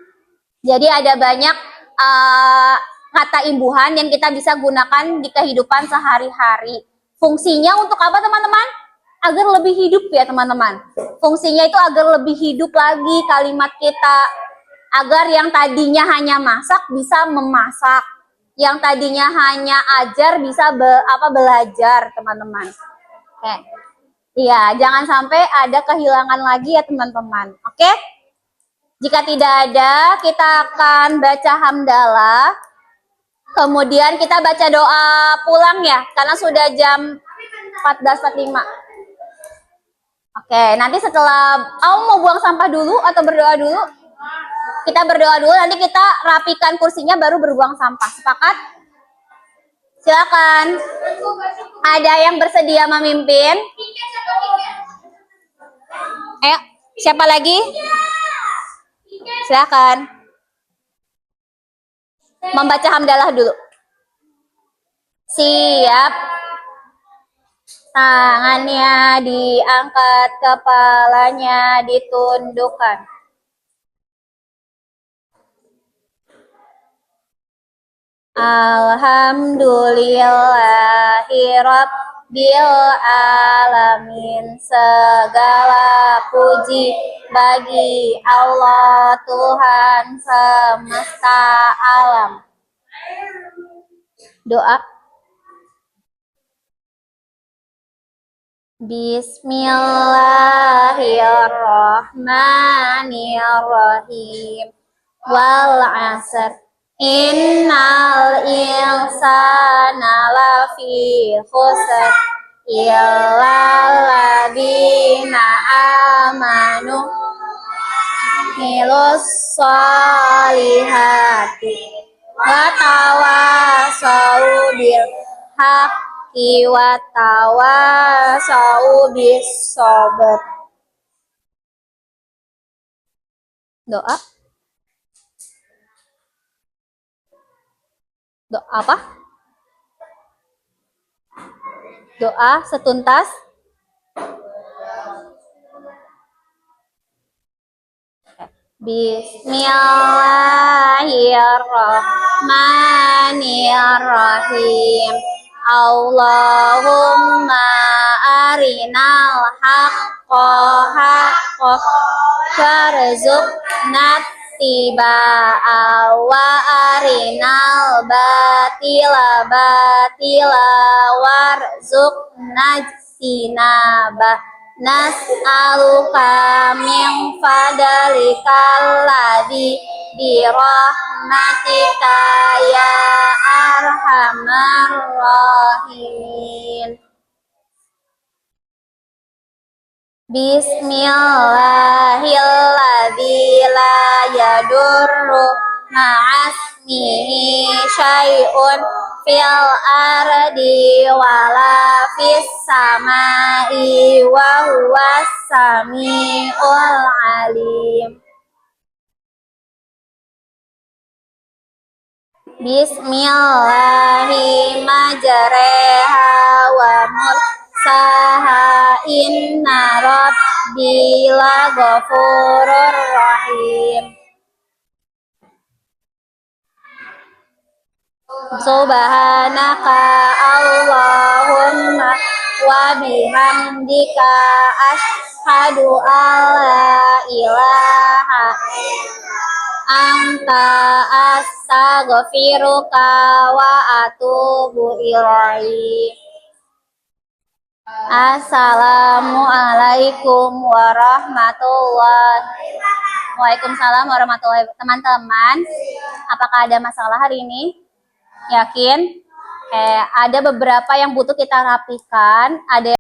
Jadi ada banyak kata imbuhan yang kita bisa gunakan di kehidupan sehari-hari. Fungsinya untuk apa teman-teman? Agar lebih hidup ya teman-teman. Fungsinya itu agar lebih hidup lagi kalimat kita. Agar yang tadinya hanya masak bisa memasak. Yang tadinya hanya ajar bisa belajar teman-teman. Oke. Iya, jangan sampai ada kehilangan lagi ya teman-teman. Oke? Jika tidak ada, kita akan baca hamdalah. Kemudian kita baca doa pulang ya, karena sudah jam 14.45. Oke, nanti setelah mau buang sampah dulu atau berdoa dulu? Kita berdoa dulu, nanti kita rapikan kursinya baru berbuang sampah. Sepakat? Silakan. Ada yang bersedia memimpin? Ayo, siapa lagi? Silakan. Membaca hamdalah dulu. Siap. Tangannya diangkat, kepalanya ditundukkan. Alhamdulillahirabbil alamin. Segala puji bagi Allah Tuhan semesta alam. Doa. Bismillahirrahmanirrahim. Wal 'asr. Innal insana lafi khusr illal ladzina amanu milus solihati wa tawasau bil haqqi wa tawasau bis sabr. Doa. Doa apa? Doa setuntas Bismillahirrahmanirrahim. Allahumma arinal haqqa haqqa warzuqna tibaa wa arinal batila batila warzuqna jinaba. Nas'aluka min fadlikal ladzi birahmatika ya arhamar rahimin. Bismillahilladzi la yadurru ma'asmihi syai'un fil ardi wala fis samai wa huwas samiul alim. Bismillahi majreha wa mursaha inna rabbi laghafurur rahim. Subhanaka Allahumma wa bihamdika asyhadu an la ilaha anta astaghfiruka wa atubu ilaik. Assalamualaikum warahmatullahi. Waalaikumsalam warahmatullahi. Teman-teman, apakah ada masalah hari ini? Yakin? Ada beberapa yang butuh kita rapikan, ada